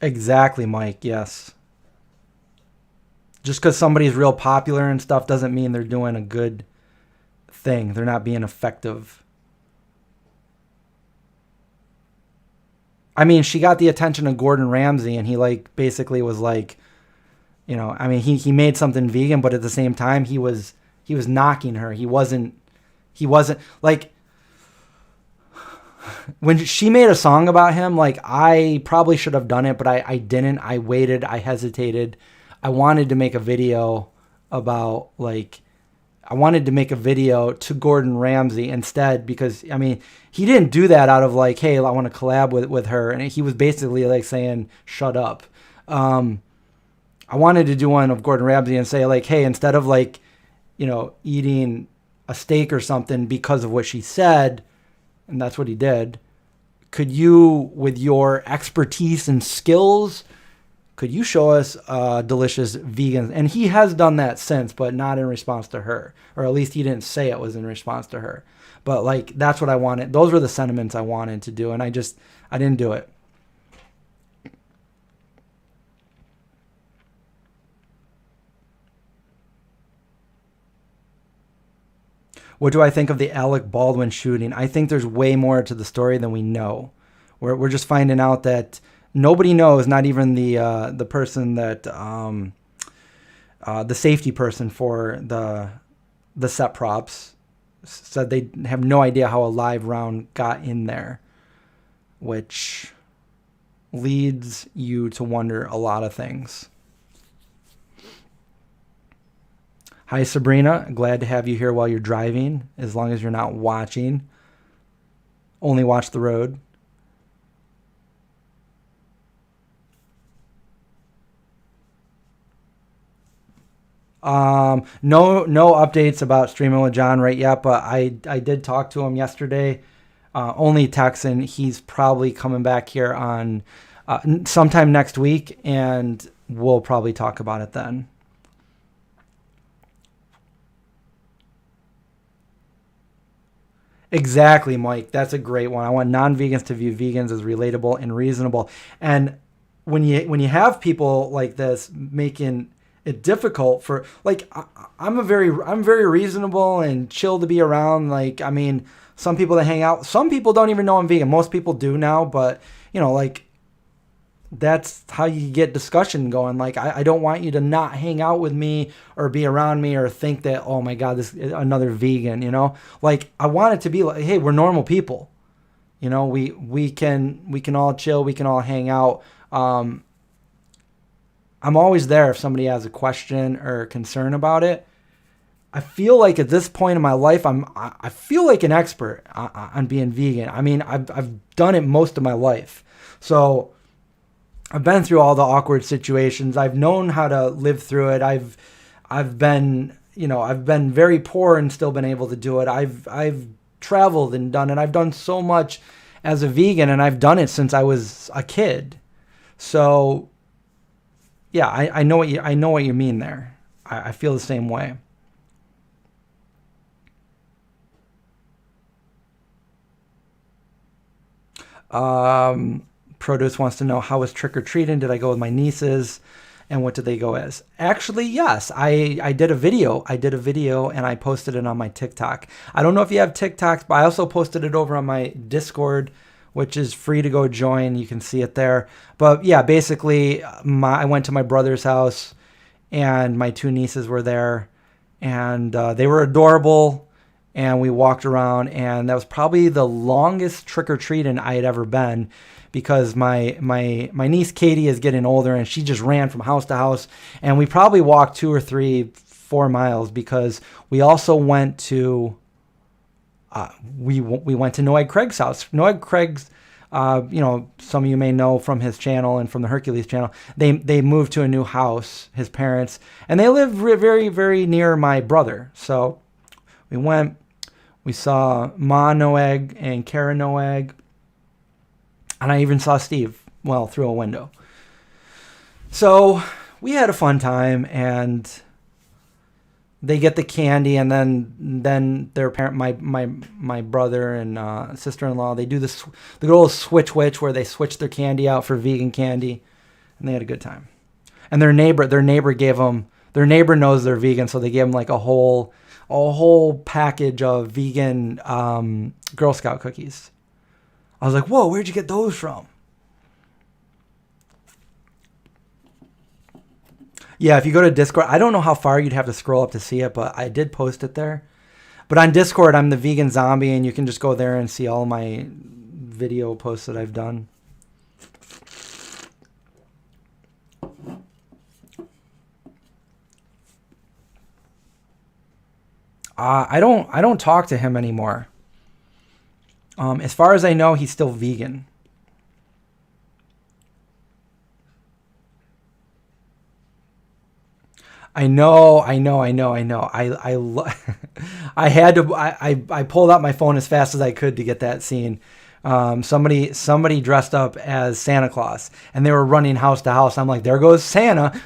Exactly, Mike. Yes. Just because somebody's real popular and stuff doesn't mean they're doing a good thing. They're not being effective. I mean, she got the attention of Gordon Ramsay, and he like basically was like, I mean, he made something vegan, but at the same time, he was knocking her. He wasn't like when she made a song about him. Like I probably should have done it, but I didn't. I waited. I hesitated. I wanted to make a video about like I wanted to make a video to Gordon Ramsay instead, because I mean he didn't do that out of like, hey, I want to collab with her, and he was basically like saying shut up. Um, I wanted to do one of Gordon Ramsay and say like, hey, instead of like eating a steak or something because of what she said, and that's what he did. Could you, with your expertise and skills, could you show us delicious vegan? And he has done that since, but not in response to her, or at least he didn't say it was in response to her. But like that's what I wanted. Those were the sentiments I wanted to do, and I didn't do it. What do I think of the Alec Baldwin shooting? I think there's way more to the story than we know. We're just finding out that nobody knows, not even the person that the safety person for the set props said they have no idea how a live round got in there, which leads you to wonder a lot of things. Hi, Sabrina. Glad to have you here while you're driving, as long as you're not watching. Only watch the road. No updates about streaming with John right yet, but I did talk to him yesterday. Only texting. He's probably coming back here on sometime next week, and we'll probably talk about it then. Exactly, Mike. That's a great one. I want non-vegans to view vegans as relatable and reasonable. And when you have people like this making it difficult for like I'm very reasonable and chill to be around. Like I mean, some people that hang out, some people don't even know I'm vegan. Most people do now, but like that's how you get discussion going. Like I don't want you to not hang out with me or be around me or think that, oh my god, this is another vegan. Like I want it to be like, hey, we're normal people. We can all chill, we can all hang out. I'm always there if somebody has a question or concern about it. I feel like at this point in my life, I feel like an expert on being vegan. I mean, I've done it most of my life. So I've been through all the awkward situations. I've known how to live through it. I've been, I've been very poor and still been able to do it. I've traveled and done it. I've done so much as a vegan, and I've done it since I was a kid. So yeah, I know what you mean there. I feel the same way. Produce wants to know, how was trick-or-treating? Did I go with my nieces? And what did they go as? Actually, yes. I did a video. And I posted it on my TikTok. I don't know if you have TikToks, but I also posted it over on my Discord, which is free to go join. You can see it there. But yeah, basically, I went to my brother's house, and my two nieces were there, and they were adorable. And we walked around, and that was probably the longest trick-or-treating I had ever been, because my niece Katie is getting older, and she just ran from house to house. And we probably walked 2 or 3, 4 miles, because we also went to we went to Nowaday Craig's house. Nowaday Craig's, some of you may know from his channel and from the Hercules channel, they moved to a new house, his parents, and they live very, very near my brother. So we went. We saw Ma Nowaday and Kara Nowaday, and I even saw Steve, through a window. So we had a fun time, and they get the candy, and then their parent, my brother and sister-in-law, they do the good old switch where they switch their candy out for vegan candy, and they had a good time. And their neighbor gave them. Their neighbor knows they're vegan, so they gave them like a whole package of vegan Girl Scout cookies. I was like, whoa, where'd you get those from? Yeah, if you go to Discord, I don't know how far you'd have to scroll up to see it, but I did post it there. But on Discord, I'm the Vegan Zombie, and you can just go there and see all my video posts that I've done. I don't talk to him anymore. As far as I know, he's still vegan. I know. I had to. I pulled out my phone as fast as I could to get that scene. Somebody dressed up as Santa Claus, and they were running house to house. I'm like, there goes Santa,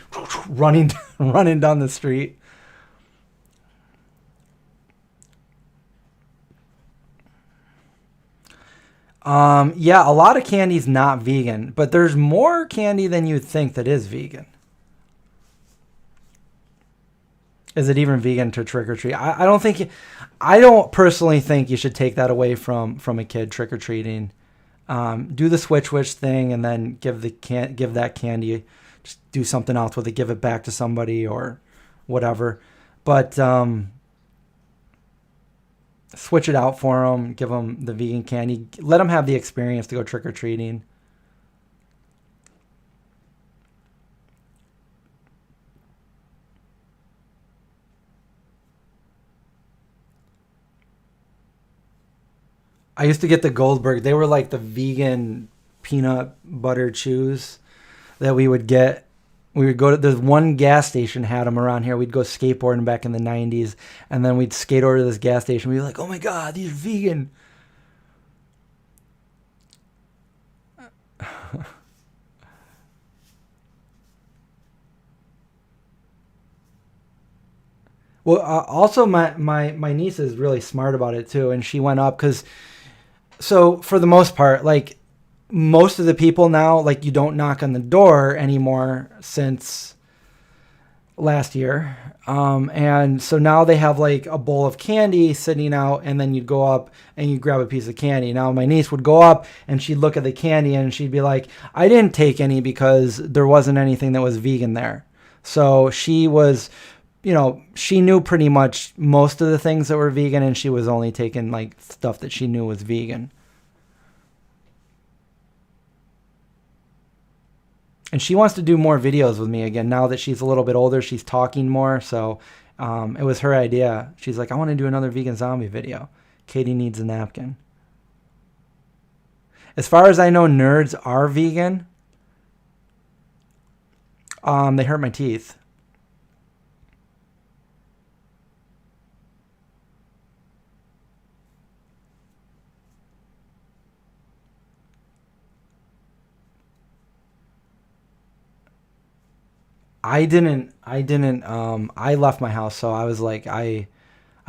running down the street. Yeah, a lot of candy's not vegan, but there's more candy than you'd think that is vegan. Is it even vegan to trick or treat? I don't personally think you should take that away from a kid trick or treating. Do the switch thing, and then give that candy, just do something else with it, give it back to somebody or whatever. But switch it out for them, give them the vegan candy, let them have the experience to go trick-or-treating. I used to get the Goldberg. They were like the vegan peanut butter chews that we would get. We would go to, there's one gas station had them around here. We'd go skateboarding back in the 90s, and then we'd skate over to this gas station. We'd be like, oh my God, these are vegan. Well, also my niece is really smart about it too, and she went up because, so for the most part, like most of the people now, like you don't knock on the door anymore since last year. And so now they have like a bowl of candy sitting out, and then you'd go up and you grab a piece of candy. Now my niece would go up and she'd look at the candy and she'd be like, I didn't take any because there wasn't anything that was vegan there. So she was, she knew pretty much most of the things that were vegan, and she was only taking like stuff that she knew was vegan. And she wants to do more videos with me again. Now that she's a little bit older, she's talking more. So it was her idea. She's like, I want to do another vegan zombie video. Katie needs a napkin. As far as I know, nerds are vegan. They hurt my teeth. I left my house, so I was like, I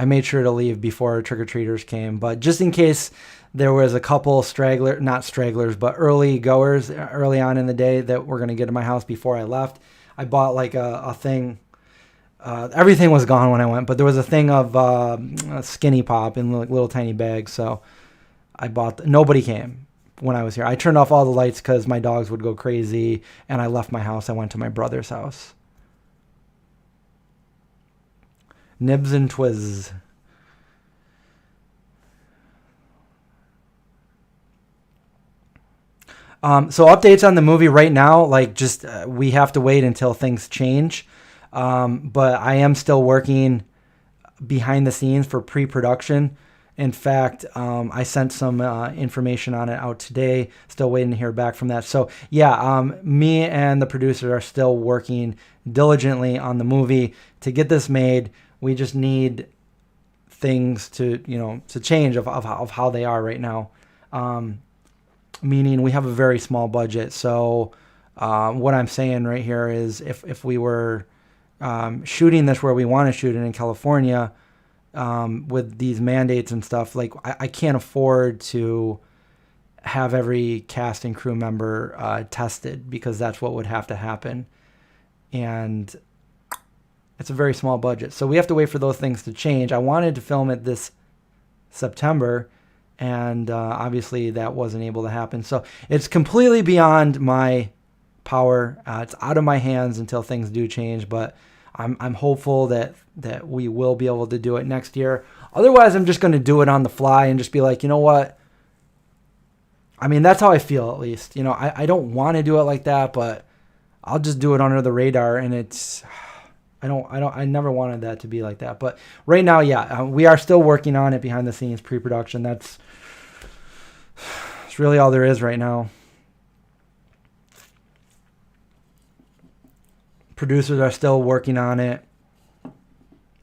made sure to leave before trick-or-treaters came. But just in case there was a couple not stragglers, but early goers early on in the day that were going to get to my house before I left, I bought like a thing. Everything was gone when I went, but there was a thing of Skinny Pop in like little tiny bags. So nobody came when I was here. I turned off all the lights because my dogs would go crazy, and I left my house. I went to my brother's house. Nibs and Twiz. So updates on the movie right now, like just we have to wait until things change. But I am still working behind the scenes for pre-production. In fact, I sent some information on it out today. Still waiting to hear back from that. So yeah, me and the producers are still working diligently on the movie to get this made. We just need things to change of how they are right now. Meaning we have a very small budget. So what I'm saying right here is if we were shooting this where we want to shoot it in California, with these mandates and stuff, like I can't afford to have every cast and crew member tested, because that's what would have to happen. And it's a very small budget. So we have to wait for those things to change. I wanted to film it this September, and obviously that wasn't able to happen. So it's completely beyond my power. It's out of my hands until things do change, but I'm hopeful that we will be able to do it next year. Otherwise, I'm just going to do it on the fly and just be like, you know what? I mean, that's how I feel, at least. I don't want to do it like that, but I'll just do it under the radar. And I never wanted that to be like that. But right now, yeah, we are still working on it behind the scenes, pre-production. That's really all there is right now. Producers are still working on it.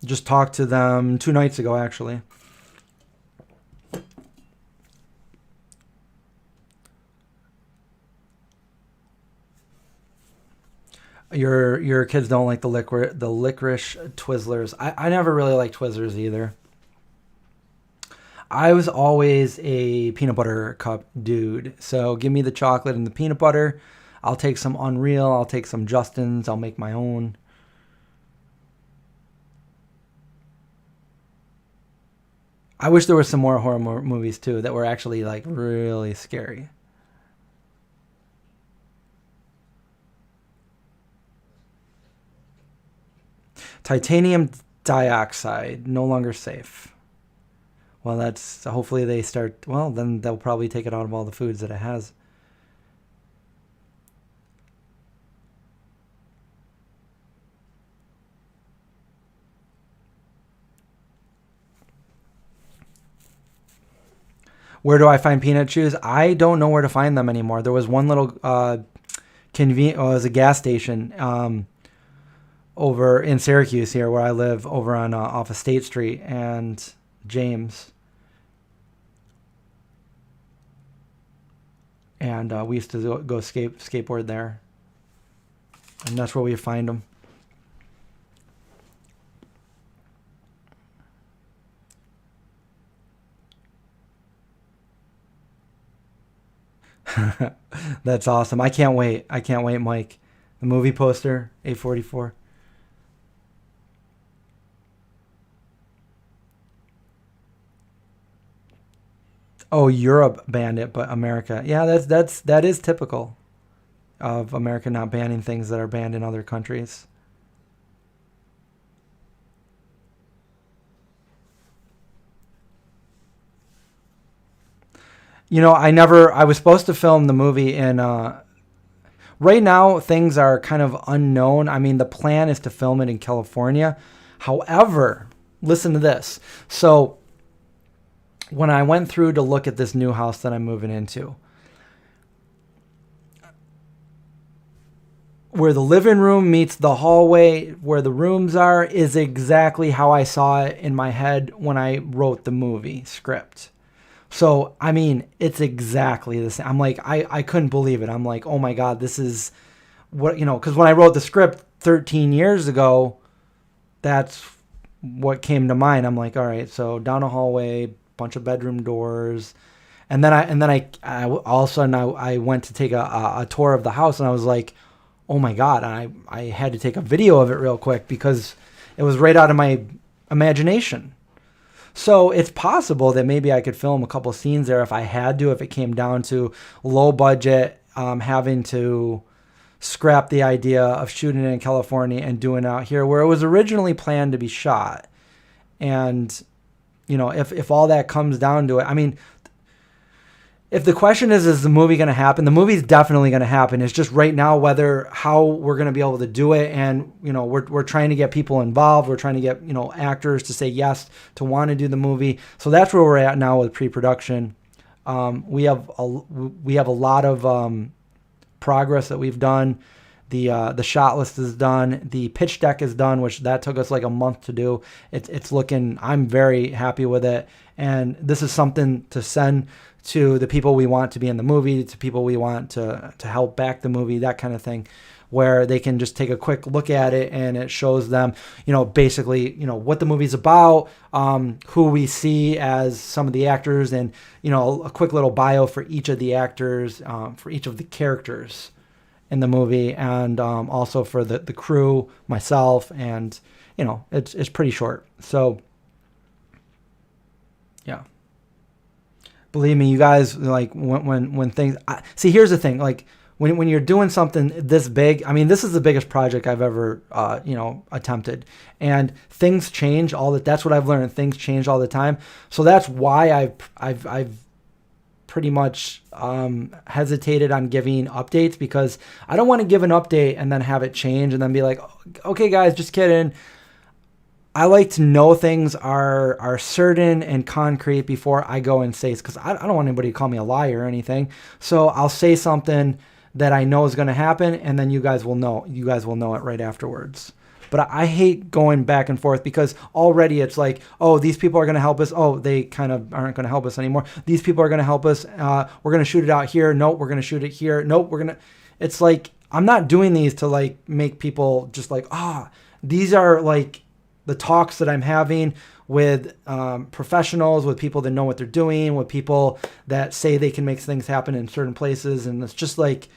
Just talked to them 2 nights ago, actually. Your kids don't like the licorice Twizzlers. I never really liked Twizzlers either. I was always a peanut butter cup dude. So give me the chocolate and the peanut butter. I'll take some Unreal. I'll take some Justin's. I'll make my own. I wish there were some more horror movies too that were actually like really scary. Titanium dioxide, no longer safe. Well, that's hopefully they start. Well, then they'll probably take it out of all the foods that it has. Where do I find peanut chews? I don't know where to find them anymore. There was one little it was a gas station over in Syracuse here where I live, over on off of State Street and James. And we used to go skateboard there. And that's where we find them. That's awesome. I can't wait. I can't wait, Mike. The movie poster, 844. Oh, Europe banned it, but America. Yeah, that is typical of America not banning things that are banned in other countries. I was supposed to film the movie in right now things are kind of unknown. I mean, the plan is to film it in California. However, listen to this. So when I went through to look at this new house that I'm moving into, where the living room meets the hallway, where the rooms are, is exactly how I saw it in my head when I wrote the movie script. So, I mean, it's exactly the same. I'm like, I couldn't believe it. I'm like, oh my God, this is what, because when I wrote the script 13 years ago, that's what came to mind. I'm like, all right, so down a hallway, bunch of bedroom doors. And then I all of a sudden I went to take a tour of the house, and I was like, oh my God. And I had to take a video of it real quick because it was right out of my imagination. So it's possible that maybe I could film a couple scenes there if I had to, if it came down to low budget, having to scrap the idea of shooting it in California and doing it out here where it was originally planned to be shot. And, if all that comes down to it, I mean, if the question is the movie going to happen? The movie's definitely going to happen. It's just right now how we're going to be able to do it. And, we're trying to get people involved. We're trying to get, actors to say yes, to want to do the movie. So that's where we're at now with pre-production. We have a lot of progress that we've done. The shot list is done. The pitch deck is done, which that took us like a month to do. It's looking, I'm very happy with it. And this is something to send to the people we want to be in the movie, to people we want to help back the movie, that kind of thing, where they can just take a quick look at it and it shows them, basically, what the movie's about, who we see as some of the actors, and, a quick little bio for each of the actors, for each of the characters in the movie, and also for the crew, myself, and, it's pretty short. So, yeah. Believe me, you guys, like when things see, here's the thing, like when you're doing something this big, I mean, this is the biggest project I've ever attempted, and things change that's what I've learned. Things change all the time. So that's why I've pretty much hesitated on giving updates, because I don't want to give an update and then have it change and then be like, okay guys, just kidding. I like to know things are certain and concrete before I go and say, because I don't want anybody to call me a liar or anything. So I'll say something that I know is going to happen, and then you guys will know. You guys will know it right afterwards. But I hate going back and forth, because already it's like, oh, these people are going to help us. Oh, they kind of aren't going to help us anymore. These people are going to help us. We're going to shoot it out here. Nope, we're going to shoot it here. Nope, we're going to. It's like, I'm not doing these to like make people just like, these are like the talks that I'm having with professionals, with people that know what they're doing, with people that say they can make things happen in certain places. And it's just like,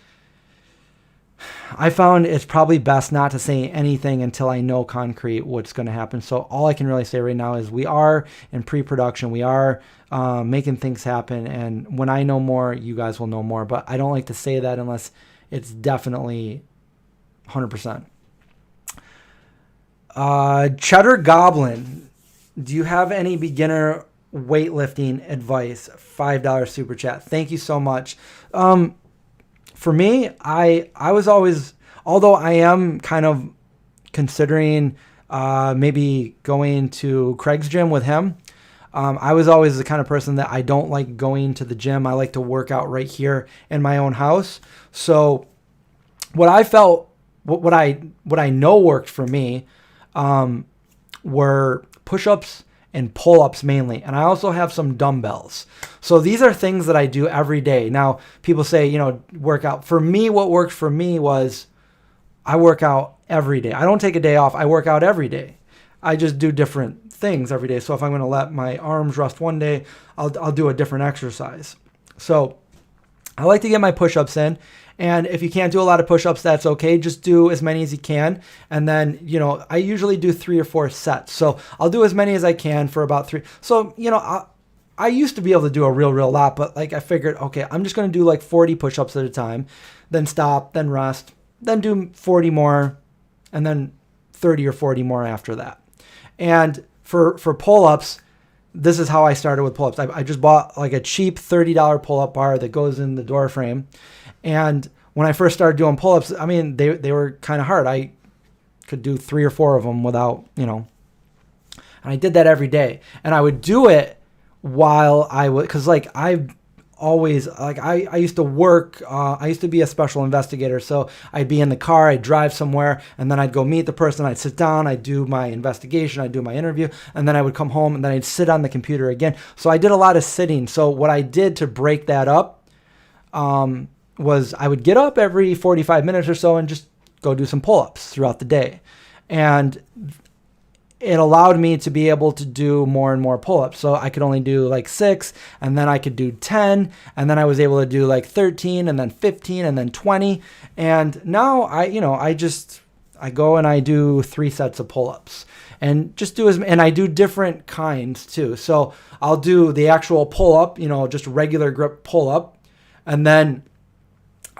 I found it's probably best not to say anything until I know concrete what's going to happen. So all I can really say right now is we are in pre-production. We are making things happen. And when I know more, you guys will know more. But I don't like to say that unless it's definitely 100%. Cheddar Goblin, do you have any beginner weightlifting advice? $5 super chat. Thank you so much. For me, I was always, although I am kind of considering maybe going to Craig's gym with him, I was always the kind of person that I don't like going to the gym. I like to work out right here in my own house. So what I felt, what I know worked for me, were push-ups and pull-ups mainly. And I also have some dumbbells. So these are things that I do every day. Now, people say, workout. For me, what worked for me was I work out every day. I don't take a day off. I work out every day. I just do different things every day. So if I'm going to let my arms rest one day, I'll do a different exercise. So I like to get my push-ups in. And if you can't do a lot of push-ups, that's okay. Just do as many as you can. And then, I usually do 3 or 4 sets. So I'll do as many as I can for about 3. So, I used to be able to do a real lot, but like I figured, okay, I'm just going to do like 40 push-ups at a time, then stop, then rest, then do 40 more, and then 30 or 40 more after that. And for pull-ups, this is how I started with pull-ups. I just bought like a cheap $30 pull-up bar that goes in the door frame. And when I first started doing pull-ups, I mean, they were kind of hard. I could do 3 or 4 of them without, and I did that every day. And I would do it while I would, because like I always, like I used to work, I used to be a special investigator. So I'd be in the car, I'd drive somewhere, and then I'd go meet the person, I'd sit down, I'd do my investigation, I'd do my interview, and then I would come home and then I'd sit on the computer again. So I did a lot of sitting. So what I did to break that up was I would get up every 45 minutes or so and just go do some pull-ups throughout the day. And it allowed me to be able to do more and more pull-ups. So I could only do like 6, and then I could do 10, and then I was able to do like 13, and then 15, and then 20. And now I go and I do 3 sets of pull-ups, and just do and I do different kinds too. So I'll do the actual pull-up, just regular grip pull-up, and then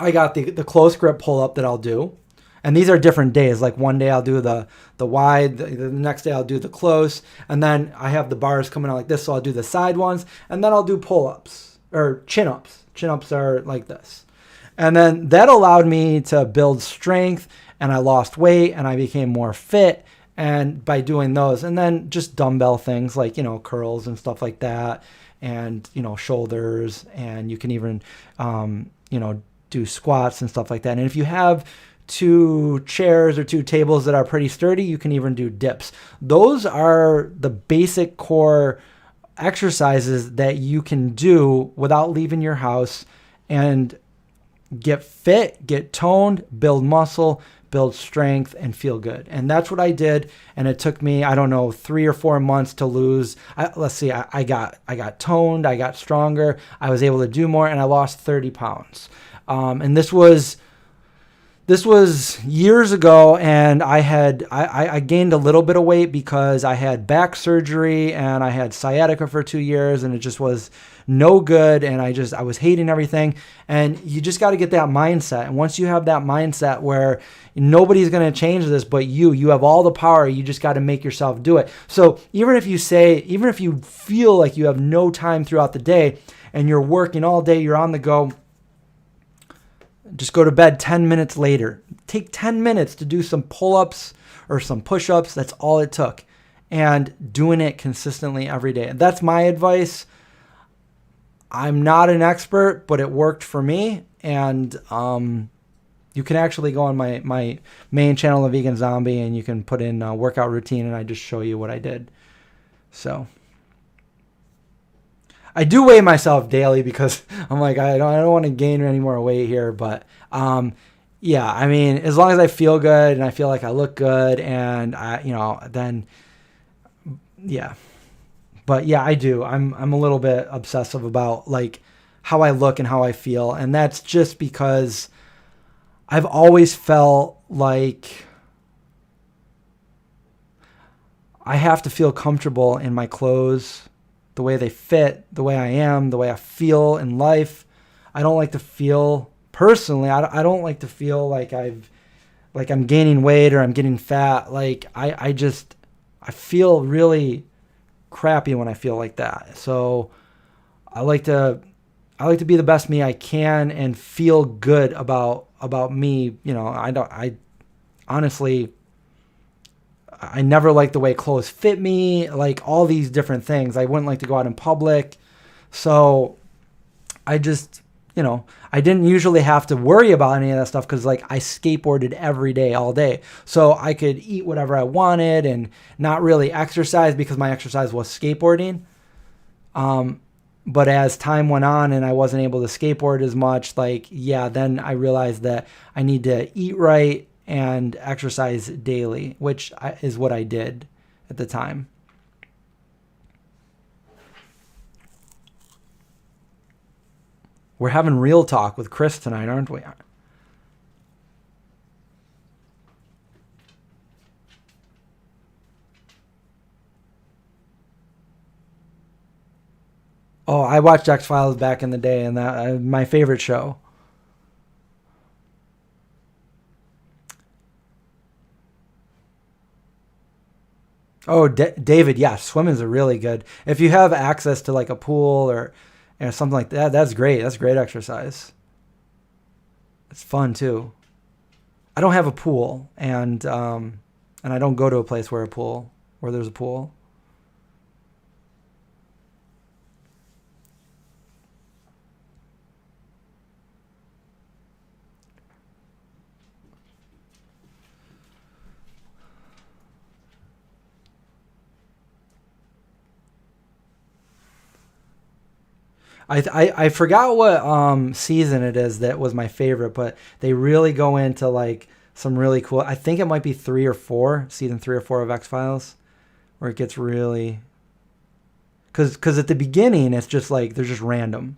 I got the close grip pull-up that I'll do. And these are different days. Like one day I'll do the wide, the next day I'll do the close, and then I have the bars coming out like this, so I'll do the side ones, and then I'll do pull-ups or chin-ups. Chin-ups are like this. And then that allowed me to build strength, and I lost weight, and I became more fit, and by doing those. And then just dumbbell things like, curls and stuff like that, and, shoulders, and you can even, do squats and stuff like that. And if you have 2 chairs or 2 tables that are pretty sturdy, you can even do dips. Those are the basic core exercises that you can do without leaving your house and get fit, get toned, build muscle, build strength, and feel good. And that's what I did. And it took me, 3 or 4 months to lose. I got toned, I got stronger, I was able to do more, and I lost 30 pounds. And this was years ago, and I gained a little bit of weight because I had back surgery and I had sciatica for 2 years, and it just was no good, and I was hating everything. And you just got to get that mindset. And once you have that mindset where nobody's going to change this but you have all the power, you just got to make yourself do it. So even if you feel like you have no time throughout the day and you're working all day, you're on the go, just go to bed 10 minutes later. Take 10 minutes to do some pull-ups or some push-ups. That's all it took. And doing it consistently every day. That's my advice. I'm not an expert, but it worked for me. And you can actually go on my main channel, The Vegan Zombie, and you can put in a workout routine, and I just show you what I did. So I do weigh myself daily because I'm like, I don't want to gain any more weight here. But yeah, I mean, as long as I feel good and I feel like I look good, and then yeah. But yeah, I do. I'm a little bit obsessive about like how I look and how I feel, and that's just because I've always felt like I have to feel comfortable in my clothes, the way they fit, the way I am, the way I feel in life. I don't like to feel, personally, I don't like to feel like I'm gaining weight or I'm getting fat. Like I feel really crappy when I feel like that. So I like to be the best me I can and feel good about me. I honestly, I never liked the way clothes fit me, like all these different things. I wouldn't like to go out in public. So I just, I didn't usually have to worry about any of that stuff because like I skateboarded every day, all day. So I could eat whatever I wanted and not really exercise because my exercise was skateboarding. But as time went on and I wasn't able to skateboard as much, then I realized that I need to eat right and exercise daily, which is what I did at the time. We're having real talk with Chris tonight, aren't we? Oh, I watched X-Files back in the day, and that my favorite show. Oh, David, yeah, swimming's a really good. If you have access to like a pool or something like that, that's great. That's great exercise. It's fun too. I don't have a pool, and I don't go to a place where there's a pool. I forgot what season it is that was my favorite, but they really go into like some really cool. I think it might be season 3 or 4 of X-Files, where it gets really. Because at the beginning it's just like they're just random,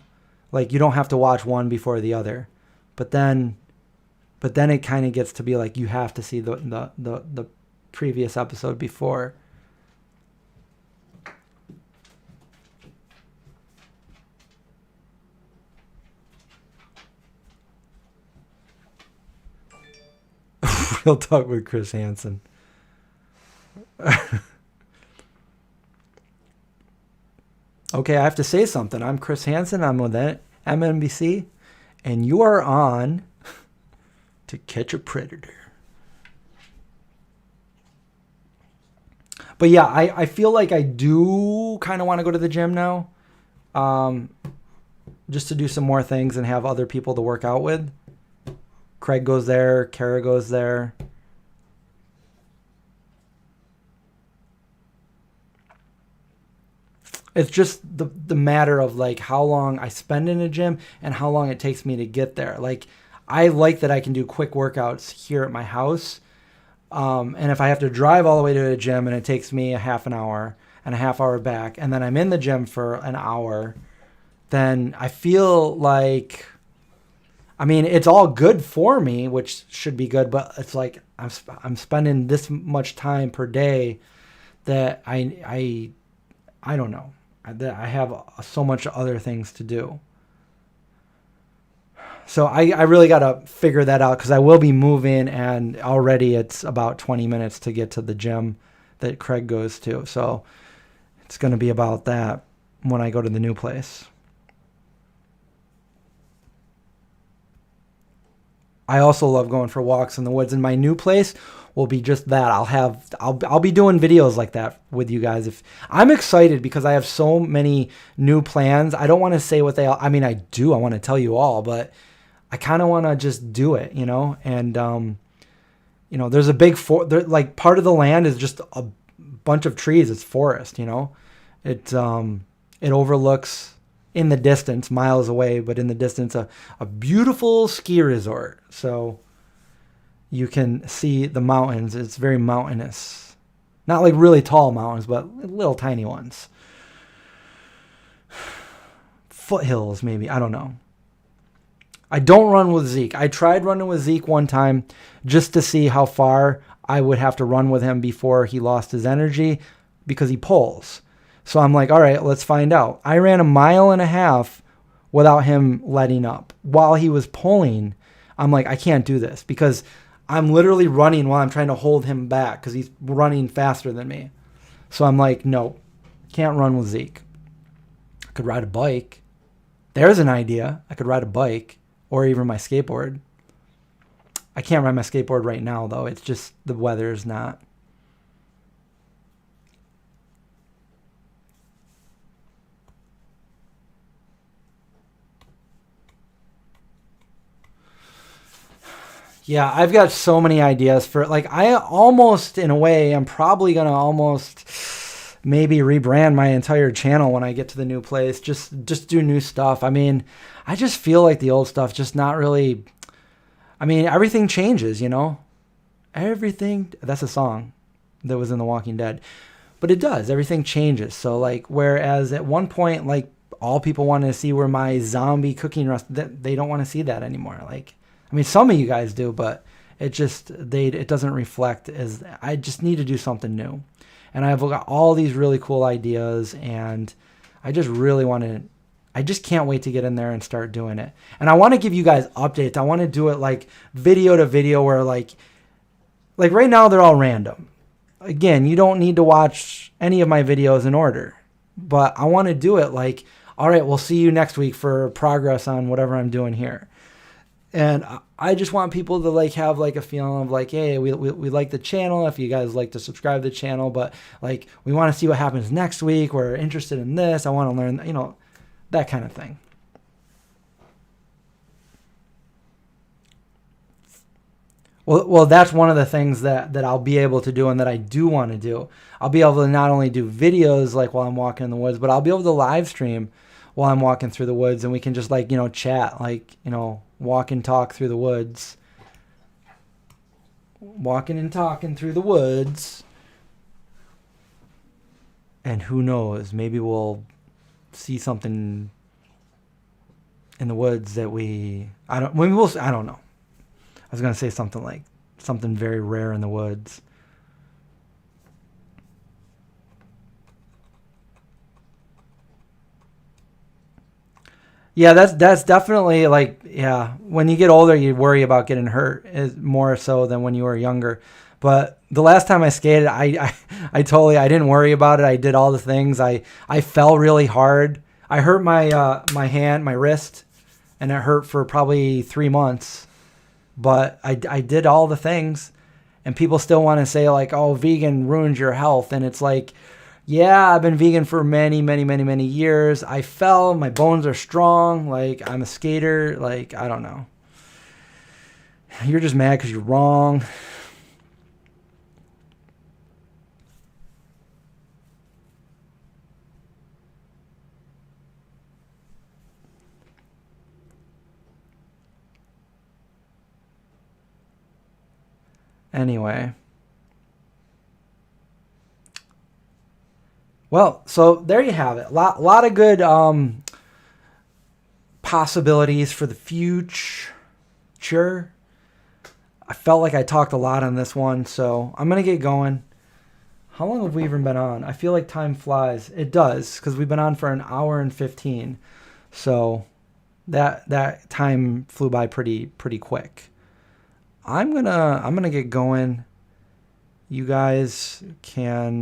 like you don't have to watch one before the other, but then it kind of gets to be like you have to see the previous episode before. Real talk with Chris Hansen. Okay, I have to say something. I'm Chris Hansen. I'm with MNBC, and you are on To Catch a Predator. But yeah, I feel like I do kind of want to go to the gym now, just to do some more things and have other people to work out with. Craig goes there. Kara goes there. It's just the matter of like how long I spend in a gym and how long it takes me to get there. Like I like that I can do quick workouts here at my house. And if I have to drive all the way to a gym and it takes me a half an hour and a half hour back, and then I'm in the gym for an hour, then I feel like, I mean, it's all good for me, which should be good, but it's like I'm spending this much time per day that I don't know, that I have so much other things to do. So I really got to figure that out, because I will be moving, and already it's about 20 minutes to get to the gym that Craig goes to. So it's going to be about that when I go to the new place. I also love going for walks in the woods, and my new place will be just that. I'll be doing videos like that with you guys. If I'm excited because I have so many new plans. I don't want to say what they are. I mean, I do. I want to tell you all, but I kind of want to just do it, you know? And, you know, there's a big, like part of the land is just a bunch of trees. It's forest, you know? It overlooks in the distance, miles away, but in the distance, a beautiful ski resort. So you can see the mountains. It's very mountainous. Not like really tall mountains, but little tiny ones. Foothills, maybe. I don't know. I don't run with Zeke. I tried running with Zeke one time just to see how far I would have to run with him before he lost his energy, because he pulls. So I'm like, all right, let's find out. I ran 1.5 miles without him letting up. While he was pulling, I'm like, I can't do this, because I'm literally running while I'm trying to hold him back because he's running faster than me. So I'm like, no, can't run with Zeke. I could ride a bike. There's an idea. I could ride a bike, or even my skateboard. I can't ride my skateboard right now, though. It's just the weather is not. Yeah, I've got so many ideas for, like, I almost, in a way, I'm probably going to almost maybe rebrand my entire channel when I get to the new place. Just do new stuff. I mean, I just feel like the old stuff just not really, I mean, everything changes, you know? Everything, that's a song that was in The Walking Dead. But it does, everything changes. So, like, whereas at one point, like, all people wanted to see were my zombie cooking recipe, they don't want to see that anymore. Like, I mean, some of you guys do, but it doesn't reflect as, I just need to do something new. And I've got all these really cool ideas, and I just really want to, I just can't wait to get in there and start doing it. And I want to give you guys updates. I want to do it like video to video, where like right now they're all random. Again, you don't need to watch any of my videos in order, but I want to do it like, all right, we'll see you next week for progress on whatever I'm doing here. And I just want people to like have like a feeling of like, hey, we like the channel. If you guys like to subscribe to the channel, but like we want to see what happens next week. We're interested in this. I want to learn, you know, that kind of thing. Well, that's one of the things that I'll be able to do and that I do want to do. I'll be able to not only do videos like while I'm walking in the woods, but I'll be able to live stream while I'm walking through the woods, and we can just like, you know, chat, like, you know, walk and talk through the woods. Walking and talking through the woods. And who knows, maybe we'll see something in the woods that I don't know. I was going to say something like something very rare in the woods. Yeah, that's definitely like, yeah, when you get older, you worry about getting hurt more so than when you were younger. But the last time I skated, I didn't worry about it. I did all the things. I fell really hard. I hurt my hand, my wrist, and it hurt for probably 3 months. But I did all the things, and people still want to say like, oh, vegan ruins your health. And it's like, yeah, I've been vegan for many, many, many, many years. I fell. My bones are strong. Like, I'm a skater. Like, I don't know. You're just mad because you're wrong. Anyway. Well, so there you have it. Lot of good possibilities for the future. I felt like I talked a lot on this one, so I'm going to get going. How long have we even been on? I feel like time flies. It does, because we've been on for an hour and 15. So that time flew by pretty quick. I'm gonna get going. You guys can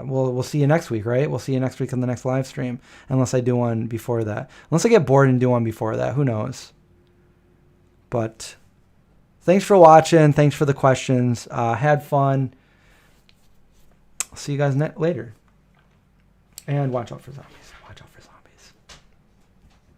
we'll see you next week, right? We'll see you next week on the next live stream, unless I do one before that. Unless I get bored and do one before that, who knows? But thanks for watching. Thanks for the questions. Had fun. I'll see you guys later. And watch out for zombies.